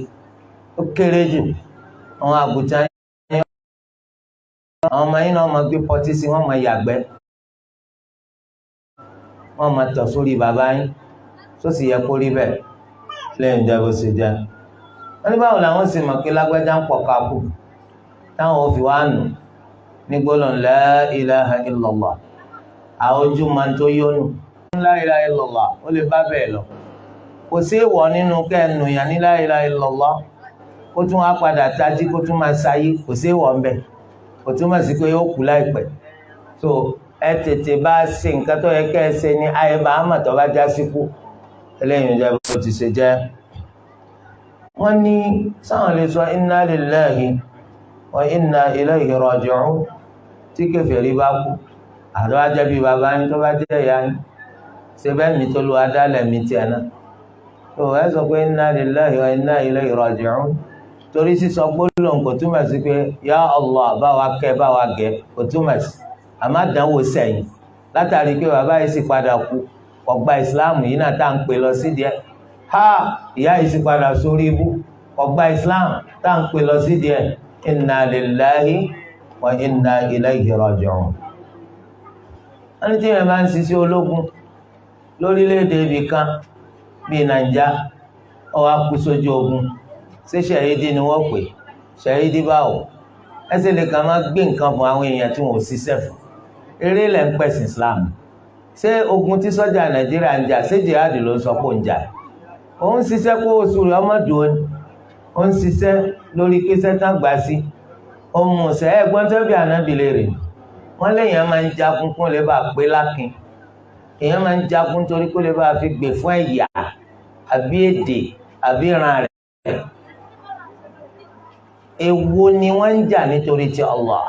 ó kéré jù àwọn àgùntàn àwọn ọmọ yín náà máa gbé pọtí sí wọn máa yàgbẹ́ wọn máa tọ̀ sórí bàbá yín tó sì yẹ kó rí bẹ́ẹ̀ lẹ́yìn ìjà bó ṣe jẹ́ wọn ní báwo làwọn sì mọ̀ pé lágbájá ń pọ̀ káàkù táwọn ò fi wá nù ní gbólóhùn la ilaha illallah àwọn ojú máa ń tó yónú la ilaha illallah ó lè bá bẹ́ẹ̀ lọ kò sí ìwọ nínú kẹ́ẹ̀nù yàn ní la ilaha illallah kó tún wá padà tají kó tún máa ṣayé kò sí ìwọ ń bẹ kò túmọ̀ sí pé yóò kú láìpẹ́ so ẹ tètè bá ṣe nǹkan tó yẹ kẹ́ ẹ ṣe ní ayé bá àmọ̀ tó bá já sí kú eléyìí ń jẹ́ bó ti ṣe jẹ́. wọ́n ní sáwọn lè sọ inna lillahi wa inna ilayhi raji'un tí kèfèrí bá kú àdó ajẹ́ bíi bàbá yín tó bá jẹ́ ìyá yín ṣe bẹ́ẹ̀ mi tó lu adálẹ̀ mi tiẹ̀ náà so ẹ sọ pé inna lillahi wa inna ilayhi raji'un torí sísọ gbólóhùn kò túmọ̀ sí pé ya Allah bá wa kẹ́ bá wa gẹ̀ kò túmọ̀ sí àmọ́ àdánwò sẹ́yìn látàrí pé bàbá yìí sì padà kú ọgbà ìsìláàmù yìí náà tá à ń pè lọ sí díẹ̀ ha ìyá yìí sì padà sórí ibú ọgbà ìsìláàmù tá à ń pè lọ sí díẹ̀ inna lillahi wa inna ilayhi raji'un. wọ́n ní tí yẹn bá ń ṣiṣẹ́ ológun lórílẹ̀‐èdè ibì kan bíi nàìjà ó wá kú sójú ogun ṣé ṣàhídì ni wọ́n pè ṣàhídì báwo ẹsẹ̀ lè kàn máa gbé nǹkan fún àwọn èèyàn tí wọ́n ò ṣiṣẹ́ fún eré lẹ̀ ń pẹ̀sìn Islam ṣé ogun tí sọ́jà Nàìjíríà ń jà ṣé jihadi ló ń sọ pé ó ń jà òun ṣiṣẹ́ kó oṣù rẹ̀ ọmọdún ó ní ó ń ṣiṣẹ́ lórí pé sẹ́tàn gbà sí ohun ọ̀sẹ̀ ẹ̀gbọ́n tó bí ànábì lè rè wọ́n léèyàn máa ń jagun kó lè bá pé lákin èèyàn máa ń jagun torí kó lè bá fi gbè fún ẹ̀yà àbí èdè àbí ìran rẹ̀, èwo ni wọ́n ń jà nítorí ti Allah.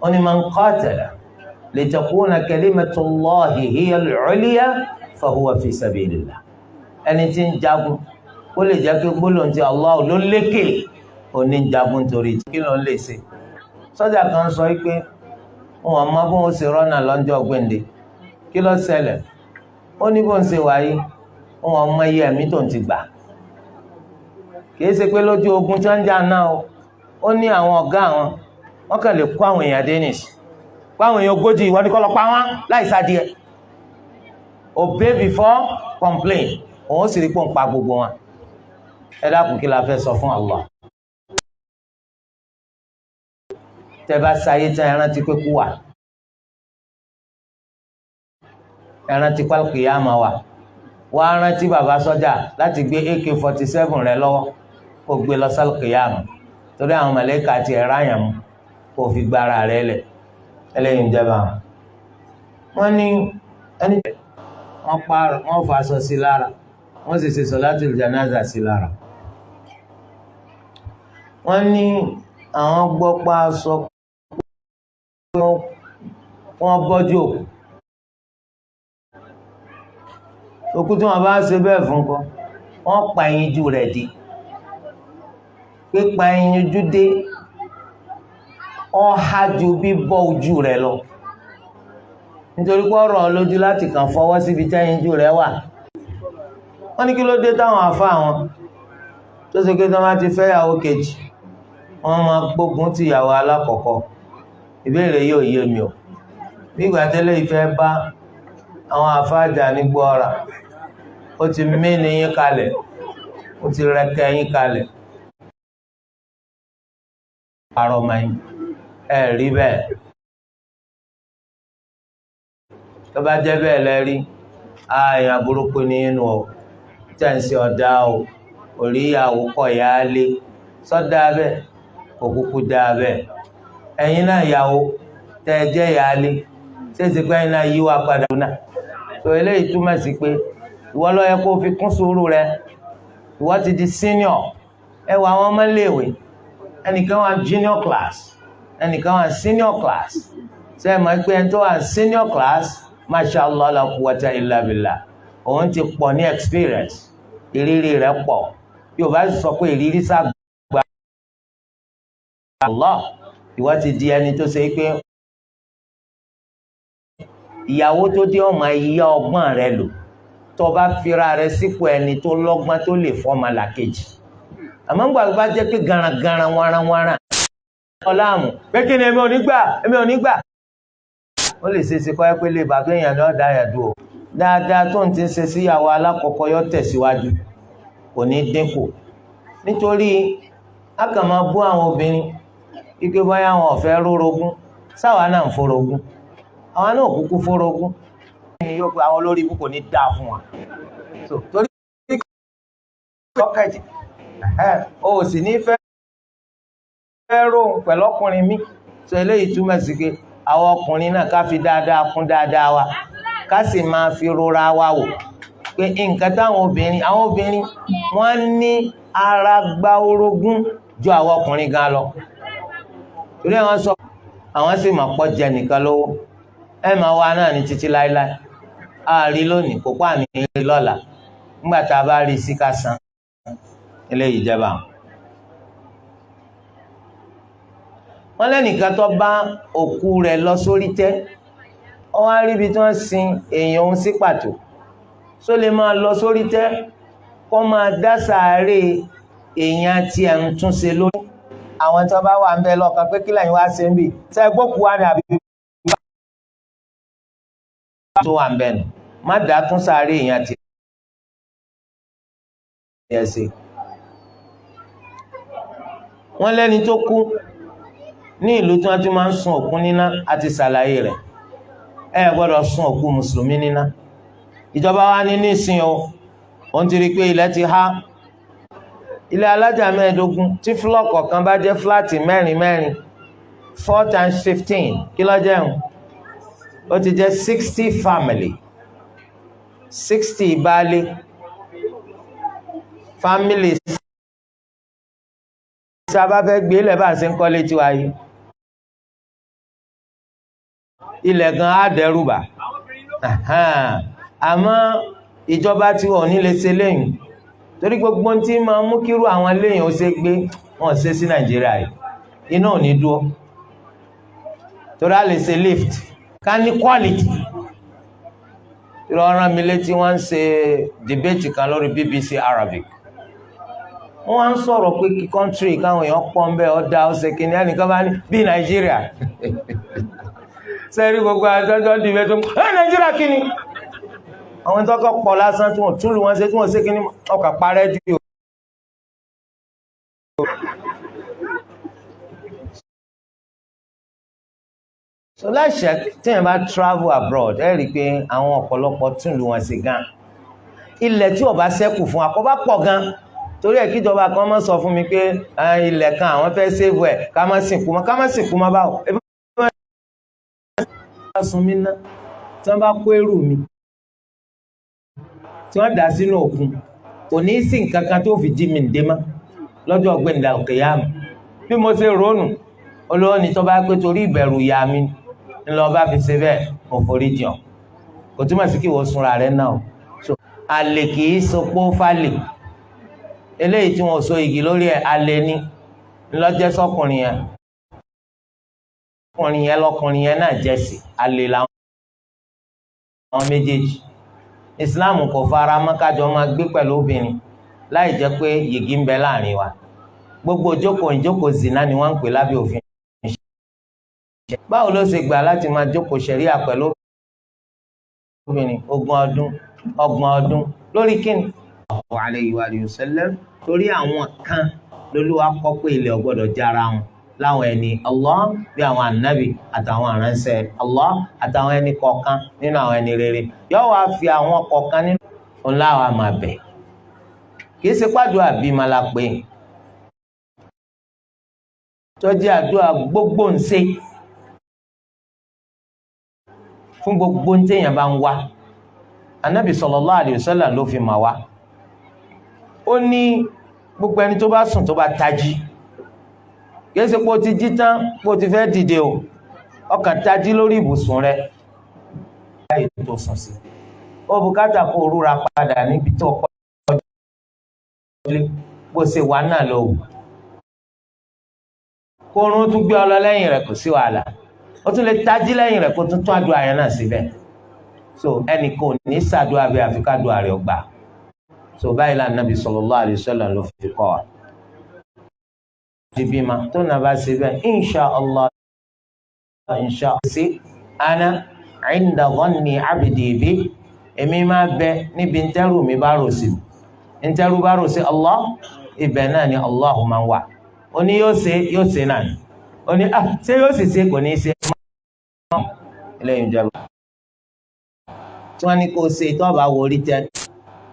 ó ní man qatala litakuna kalimatullahi hiya al-ulya fahuwa fi sabilillah. ẹni tí ń jagun ó lè jẹ́ pé gbólóhùn ti Allah ló lékè, ó ní jagun torí kí ló ń lè ṣe. sọ́jà kan sọ pé wọn mọ bó ń ṣe rọ́nà lọ́jọ́ gbèǹde, kí ló ṣẹlẹ̀? ó ní bó ń ṣe wáyé wọn mọ iye ẹ̀mí tó ń ti gbà, kìí ṣe pé lójú ogun tí wọ́n ń jà náà o. ó ní àwọn ọ̀gá wọn kàn lè kó àwọn èèyàn Danish páwọn èèyàn 40 ìwọ́n ní kọ́ lọ pa wọ́n láì sádìẹ. obey before complain, òun sì rí pé òun pa gbogbo wọn. ẹ dákun kí la fẹ́ sọ fún Allah? tẹ́ bá sáyé tán ẹ rántí pé kú wà, ẹ rántí pé kìyàmá wà. wọ́n á rántí bàbá sọ́jà láti gbé AK-47 rẹ lọ́wọ́ kó gbé lọ sálù kìyàmá, torí àwọn mọ̀lẹ́kà ti ẹ̀rọ àyàn mú kó fi gbára rẹ lẹ̀. ẹlẹ́yìn ìjọba wọn ní ẹni wọ́n fa aṣọ sí lára, wọ́n sì ṣe sọ̀látùl jánásà sí lára. wọ́n ní àwọn gbọ́ pa aṣọ wọ́n bọ́jú òkú tí wọ́n bá ṣe bẹ́ẹ̀ fún kọ́ wọ́n pa ẹyinjú rẹ̀ dé. pípa ẹyinjú dé ọ̀há ju bíbọ́ ojú rẹ̀ lọ, nítorí pé ọ̀rọ̀ lójú láti kàn fọwọ́ síbi tí ẹyinjú rẹ̀ wà. wọ́n ní kí ló dé táwọn àfa wọn tó ṣe pé tí wọ́n bá ti fẹ́ ìyàwó kejì wọ́n máa gbógun ti ìyàwó alákọ̀ọ́kọ́. ìbéèrè yóò yé mi o. nígbà tẹ́lẹ̀ ìfẹ́ bá àwọn àfáàjà ní gbọ́ra, ó ti mẹ́ni yín kalẹ̀, ó ti rẹ̀kẹ́ yín kalẹ̀. àrọ̀ mẹ́yìn rí bẹ́ẹ̀. tó bá jẹ́ bẹ́ẹ̀ lẹ́rí èèyàn burúkú ní inú o, tẹ̀sí ọ̀dá o, orí ìyàwó kọ̀ yá lé sọ́dá bẹ́ẹ̀ kò kúkú dá bẹ́ẹ̀. ẹ̀yin náà ìyàwó tẹ́ ẹ jẹ́ ìyá lé ṣéṣe pé ẹ̀yin náà yí wa padà náà. tó eléyìí túmọ̀ sí pé ìwọ ló yẹ kó fi kún sùúrù rẹ. ìwọ ti di senior, ẹ wọ àwọn ọmọ iléèwé, ẹnìkan wà junior class, ẹnìkan wà senior class. ṣé ẹ mọ̀ pé ẹni tó wà senior class, mashallah la quwwata illa billah, òun ti pọ̀ ní experience, ìrírí rẹ̀ pọ̀. yóò bá sọ pé ìrírí sàgbà Allah. ìwọ ti di ẹni tó ṣe pé ìyàwó tó dé ọmọ ìyá ọgbọ́n rẹ lò, tó bá fira rẹ sípò ẹni tó lọ́gbọ́n tó lè fọ́mọ làkejì. àmọ́ ń gbà bá jẹ́ pé garangaran waranwaran ọláàmù pé kí ni èmi ò ní gbà. ó lè ṣe é ṣe kọ́ ẹ pé lè bàbá èèyàn náà dá yàdú o. dáadáa tó ń ti ń ṣe síyàwó alákọ̀ọ́kọ́ yọ tẹ̀síwájú, kò ní dínkù. nítorí a kàn máa bú àwọn obìnrin ike báyà wọn ò fẹ́ rórogún, sáwa náà ń forogún, àwọn náà kúkú forogún. yóò pé àwọn olórí ibú kò ní dáa fún wa. torí ọkàjì o sì ní fẹ́ róhùn pẹ̀lú ọkùnrin mi. sọ eléyìí túmọ̀ sí pé àwọn ọkùnrin náà ká fi dáadáa kún dáadáa wa, ká sì máa fi rora wa wò pé nǹkan táwọn obìnrin wọ́n ní ara gba orogún ju àwọn ọkùnrin gan lọ. torí àwọn sọ àwọn sì máa pọ̀ jẹ nìkan lówó, ẹ máa wá náà ní títí láéláé. a rí lónìí kó pa ní rí lọ́la, nígbà tá a bá rí sí ká san. eléyìí jẹba. wọ́n lẹ́nìkan tó bá òkú rẹ̀ lọ sórí tẹ́, ó wá rí ibi tí wọ́n sin èèyàn òun sí pàtó. só lè máa lọ sórí tẹ́ kó máa dá sàárè èèyàn tí ẹ̀ ń tún ṣe lórí. àwọn tí wọ́n bá wà ń bẹ lọ́kàn pé kí lẹ́yìn wá ṣe ń bì ṣe é gbókùú wá ní àbí tó wà ń bẹ nù. má dá tún sàárè èèyàn tí ẹ̀ ṣe. wọ́n lẹ́ni tó kú ní ìlú tí wọ́n ti máa ń sun òkú níná àti ṣàlàyé rẹ̀. ẹ gbọ́dọ̀ sun òkú mùsùlùmí níná. ìjọba wa ní nísìn o, òun ti rí pé ilẹ̀ ti há. ilé alájà 15 tí flọ́ọ̀ kọ̀ọ̀kan bá jẹ́ fúláàtì 4 times 15 kí ló jẹun? ó ti jẹ́ 60 family, 60 baálé family sábà fẹ́ gbé ilẹ̀ bá ṣe ń kọ́lé tiwa yìí ilẹ̀ gan á dẹ́rùbà àmọ́ ìjọba tí wọn ò ní lè ṣe lẹ́yìn torí gbogbo tí máa mú kírú àwọn lẹ́yìn ó ṣe gbé wọn ṣe sí Nàìjíríà yìí iná ò ní dúró torí a lè ṣe lift ká ní quality ìrọ̀rùn mi létí wọ́n ń ṣe debate kan lórí BBC Arabic wọ́n ń sọ̀rọ̀ pé kí country káwọn èèyàn pọ̀ ń bẹ́ ọ̀dà ọ̀sẹ̀ kìíní ẹnìkan bá ní bí Nàìjíríà sẹ́rí gbogbo àjọjọ́ dìbẹ́ tó Nàìjíríà kìíní àwọn ìtọ́kọ̀ pọ̀ lásán tí wọ́n túlù wọn ṣe tí wọ́n ṣe kìíní ọkà parẹ́ jù yóò. So láṣẹ tí èèyàn bá travel abroad ẹ rí i pé àwọn ọ̀pọ̀lọpọ̀ túlù wọn ṣe gan ilẹ̀ tí ó bá ṣẹ́kù fún akọ́bá pọ̀ gan torí ẹ̀ kíjọba kan mọ́ sọ fún mi pé ilẹ̀ kan àwọn fẹ́ save ẹ̀ ká má sìnkú mọ́ báwo ebi wọ́n sun mí ná tí wọ́n bá kó èrú mi tí wọ́n dà sínú òkun kò ní sí nǹkan kan tó fi jí mi ǹdé mọ́ lọ́jọ́ ọ̀gbẹ́ni al-qiyama bí mo ṣe rònú olówó ni tó bá pé torí ìbẹ̀rù ìyá mi ńlọ bá fi ṣe bẹ́ẹ̀ mo forí jìn kò túmọ̀ sí kí wọ́n sunra rẹ̀ náà so àlè kì í sopó fálè eléyìí tí wọn so igi lórí ẹ̀ alẹ́ ní ńlọ́jẹ́ sọkùnrin yẹn lọkùnrin yẹn náà jẹ́ sí alẹ́ làwọn méjèèjì Islam kò fara mọ́ kájọ máa gbé pẹ̀lú obìnrin láì jẹ́ pé yìgì ń bẹ láàrin wa gbogbo ìjókòó zina ni wọ́n ń pè lábẹ́ òfin báwo ló ṣe gbà láti máa jókòó ṣẹ̀ríà pẹ̀lú obìnrin 20 ọdún lórí kíni alayhi wa sallam torí àwọn kan lÓlúwa kọ pé ilẹ̀ ọgbọ́dọ̀ jára wọn láwọn ẹni Allah bí àwọn ànábì àtàwọn aránṣẹ́ Allah àtàwọn ẹni kọ̀ọ̀kan nínú àwọn ẹni rere yóò wá fi àwọn kọ̀ọ̀kan nínú ọláwà máa bẹ̀ kì í ṣe pàdúrà bí mala pé tọ́jú àdúrà gbogbo ń ṣe fún gbogbo ń téèyàn bá ń wá ànábì sallallahu alayhi wa sallam ló fi mà wá ó ní gbogbo ẹni tó bá sùn tó bá tají kìí ṣe pé o ti jí tán pé o ti fẹ́ dìde o ọkàn tají lórí ibùsùn rẹ láyé tó sùn sí ó bùkátà kó o rúra padà níbi tó kọ́ ọjọ́ bó ṣe wà náà lọ wò kó oorun tún gbé ọ lọ lẹ́yìn rẹ̀ kò sí wàhálà ó tún lè tají lẹ́yìn rẹ̀ kó tún tún àdúrà yẹn náà síbẹ̀ so ẹnì kò ní ṣàdúrà bí àfikàdúrà rẹ̀ ọgbà so báyìí la Nabi sallallahu alayhi wa sallam ló fi kọ́ wa bíbí ma tó nà bá ṣe bẹ́ẹ̀ inṣàlá sí ana inda dhanni abdi bi èmi máa bẹ níbi ntẹ́rù mi bá rò sí ntẹ́rù bá rò sí Allah ibẹ̀ náà ni Allah máa wà ó ní yóò ṣe náà ni ó ní ṣé yóò sì ṣe kò ní ṣe mọ́ lẹ́yìn ìjọba tí wọ́n ní kó ṣe tó bá wo orí tẹ́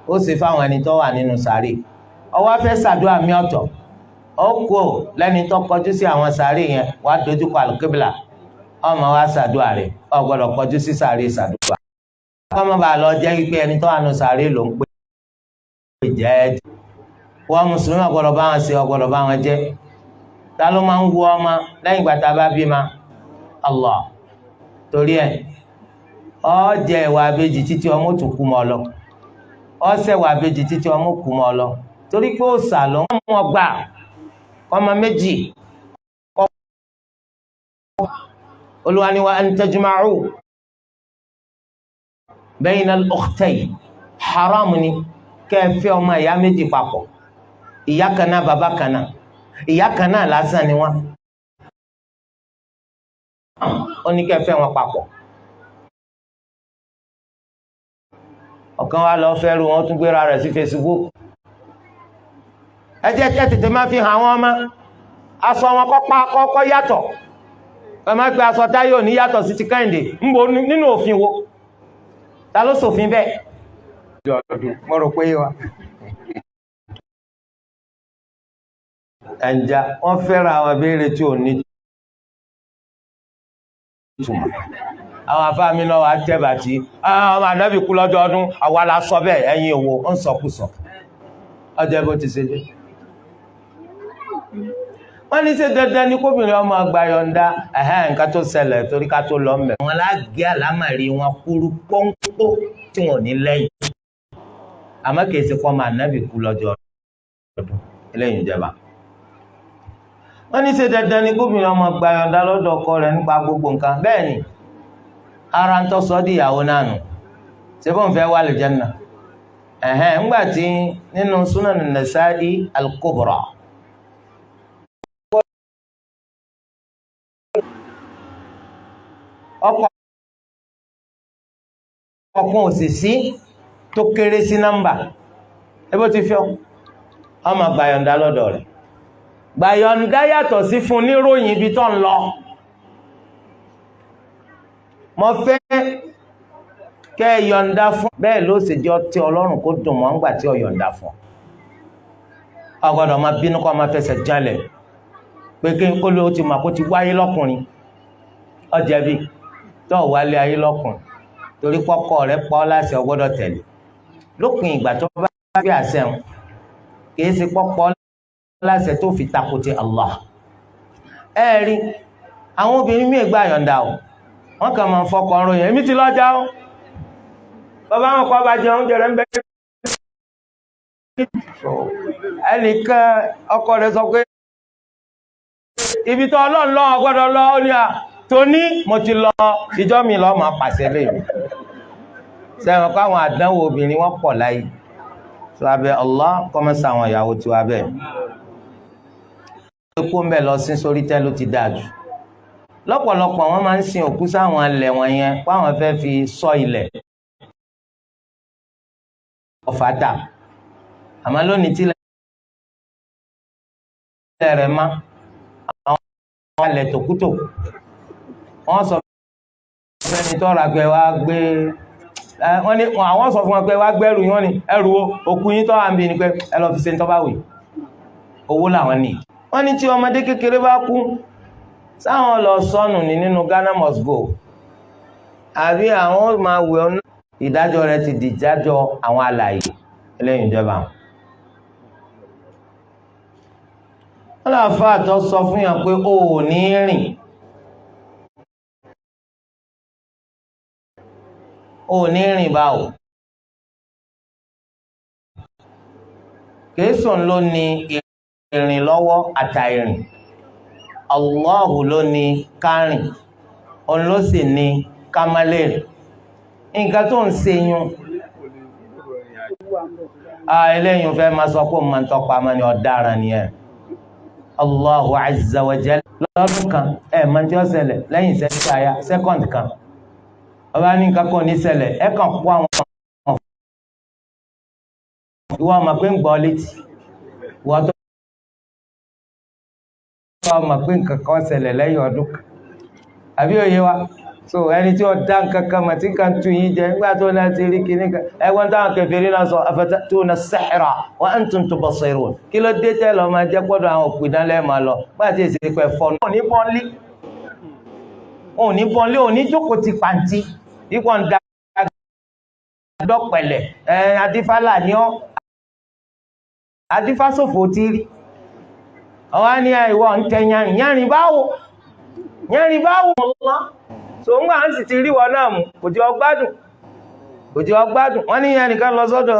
ó sì fáwọn ẹni tó wà nínú sàárè ọwọ́ fẹ́ ṣàdúrà mi ọ̀tọ̀ ó kú lẹ́ni tó kọjú sí àwọn sàárè yẹn wàá dojúkọ àlùkébìlà ọmọ wa ṣàdúrà rẹ̀ ó gbọ́dọ̀ kọjú sí sàárè ṣàdúrà kọ́mọ bá lọ jẹ́ pé ẹni tó wà nínú sàárè ló ń pè é jẹ́ wọ́n mùsùlùmí ọ̀gbọ́dọ̀ bá wọn ṣe ọ̀gbọ́dọ̀ bá wọn jẹ́ ta ló máa ń wú ọmọ lẹ́yìn ìgbà tá a bá bí ma Allah torí ẹ̀ ó jẹ ìwà àbejì títí ọmọ tó kú mọ́ lọ ọsẹ wà bèjì títí ọmọ kù mọ́ lọ torí pé ó sà lọ wọn gbà ọmọ méjì Olúwa ní wa an tajma'u bayna al-ukhtayn haram ni kẹfẹ́ ọmọ ìyá méjì papọ̀ ìyá kan náà bàbá kan náà ìyá kan náà lásán ni wọn ó ní kẹfẹ́ wọn papọ̀ ọ̀kan wá lọ fẹ́rù wọn tún gbéra rẹ̀ sí Facebook ẹ jẹ́ tètè máa fi hàn wọ́n mọ́ aṣọ wọn kọ́kọ́ yàtọ̀ ẹ má gbé aṣọ táyọ̀ ní yàtọ̀ sí ti Kẹ́hìndé ń bo nínú òfin wo ta ló ṣòfin bẹ́ẹ̀ mo rò pé wa ẹ̀ǹjà wọ́n fẹ́ràn àwọn abéèrè tí ò ní túmọ̀ àwọn afáàmì náà wà tẹ́bà tí ọmọ ànábì kú lọ́jọ́ ọdún àwa la sọ bẹ́ẹ̀ ẹ̀yin òwò ń sọkúsọ ọjọ́ bó ti ṣe jẹ́. wọ́n ní ṣe dandan ní kóbìnrin ọmọ àgbà yọ̀ǹda nǹkan tó ṣẹlẹ̀ torí ká tó lọ mẹ́. wọn lágé àlámàrí wọn kúrú pọ́ńpọ́ tí wọn ò ní lẹ́yìn àmọ́ kìí ṣe pọ́nmọ́ ànábì kú lọ́jọ́ ọdún eléyìí ìjẹba. wọ́n ní ṣe dandan ní kóbìnrin ọmọ àgbà yọ̀ǹda lọ́dọ̀ ọkọ rẹ̀ nípa gbogbo nǹkan bẹ́ẹ̀ ni ara ń tọ́sọ́ di ìyàwó náà nù ṣé bóun fẹ́ wà lè Jánnà ńgbà tí nínú Sunan Nasa'i al-Kubra ọkùn òsìsí tó kéré sí nọ́mbà ẹbó ti fi ọmọ gbàyọ̀ǹda lọ́dọ̀ rẹ̀. gbàyọ̀ǹda yàtọ̀ sí fún níròyìn ibi tó ń lọ. mo fẹ́ kẹ́ yọ̀ǹda fún bẹ́ẹ̀ ló sì jọ tí Ọlọ́run kó dùn mọ́ ńgbà tí ó yọ̀ǹda fún ọ gbọ́dọ̀ máa bínú kó máa fẹsẹ̀ jálẹ̀ pé kí n kó ló ti mà kó ti wáyé lọ́kùnrin ọjẹ́bí tó wálé ayé lọ́kùnrin torí pọ́kọ rẹ̀ pa ọ́ láṣẹ ọ gbọ́dọ̀ tẹ̀lé lópin ìgbà tó bá gbé àṣẹ wọn kì í ṣe pọ́pọ́ láṣẹ tó fi takò ti Allah. ẹ rí àwọn obìnrin míì gbà yọ̀ǹda o wọ́n kàn máa fọkọ̀ ọ̀rọ̀ yẹn èmi ti lọ́jà o bàbá wọn kọ́ bá jẹun jẹrẹ ń bẹ́ ẹnìkan ọkọ rẹ̀ sọ pé ibi tó Ọlọ́run lọ ọgbọ́dọ̀ lọ ó ní à tó ní mo ti lọ ìjọ mi lọ máa pàṣẹ lẹ́yìn sẹ́wọ̀n káwọn àdánwò obìnrin wọn pọ̀ láyé tó abẹ́ Allah kọ́mẹ́sà àwọn ìyàwó tó abẹ́ kó ń bẹ̀ lọ sí sórí tẹ́ ló ti dáa jù lọ́pọ̀lọpọ̀ wọ́n máa ń sin òkú sáwọn ilẹ̀ wọn yẹn fáwọn fẹ́ fi sọ ilẹ̀ ọ̀fàdà àmọ́ lónìí tí ilẹ̀ rẹ̀ má àwọn alẹ̀ tòkútò wọ́n sọ fún ẹni tó ra pé wá gbé wọ́n ní àwọn sọ fún wọn pé wá gbẹ́rù yín wọ́n ní ẹrù òkú yín tó wà ń bí ni pé ẹ lọ fi ṣe ń tọ́ bá wì owó làwọn ní. wọ́n ní tí ọmọdé kékeré bá kú sáwọn lọ sọnù ní nínú Ghana must go àbí àwọn máa wẹ̀ ọ́nà ìdájọ́ rẹ̀ ti dìjájọ́ àwọn alààyè eléyìí ìjọba. wọ́n lọ fà tó sọ fún yàn pé o ò ní rìn o ò ní rìn báwo kèésùn ló ní ìrìn lọ́wọ́ àtàìrìn Allahu ló ní kárìn òun ló sì ní kámálẹ̀rì nǹkan tó ń ṣe yún eléyìí fẹ́ máa sọ pé máa ń tọpa máa ní ọ̀daràn nìyẹn Allahu azza wa jalla lọ́dún kan máa tí ó ṣẹlẹ̀ lẹ́yìn ìṣẹ́jú àyà sẹ́kọ̀ndì kan ọba ní nǹkan kan ní ṣẹlẹ̀ kàn kó àwọn ìwọ ọmọ pé ń gbọ́ létí ìwọ tó ọmọ pé nǹkan kan ṣẹlẹ̀ lẹ́yìn ọdún kan àbí òye wa so ẹni tí ó dá nǹkan kan mà tí kan tún yín jẹ nígbà tó náà ti rí kíní kan ẹgbọ́n táwọn kèfèrí náà sọ afatatuna as-sihra wa antum tubsirun kí ló dé tẹ́ lọ máa jẹ́ pọ́dọ̀ àwọn òpin dánlẹ́ máa lọ bá ti èsì pẹ̀ fọ́nù òní bọ́nlé òní jókòó ti pàǹtí ipò ń da dọ́pẹ̀lẹ̀ adífálà ní ọ́ adífásòfò ti rí ọwá ní ìwọ ń tẹ yánrin báwo so ń gbà ń sì ti rí wọn náà mú kò jẹ́ ọgbádùn wọ́n ní ẹnìkan lọ sọ́dọ̀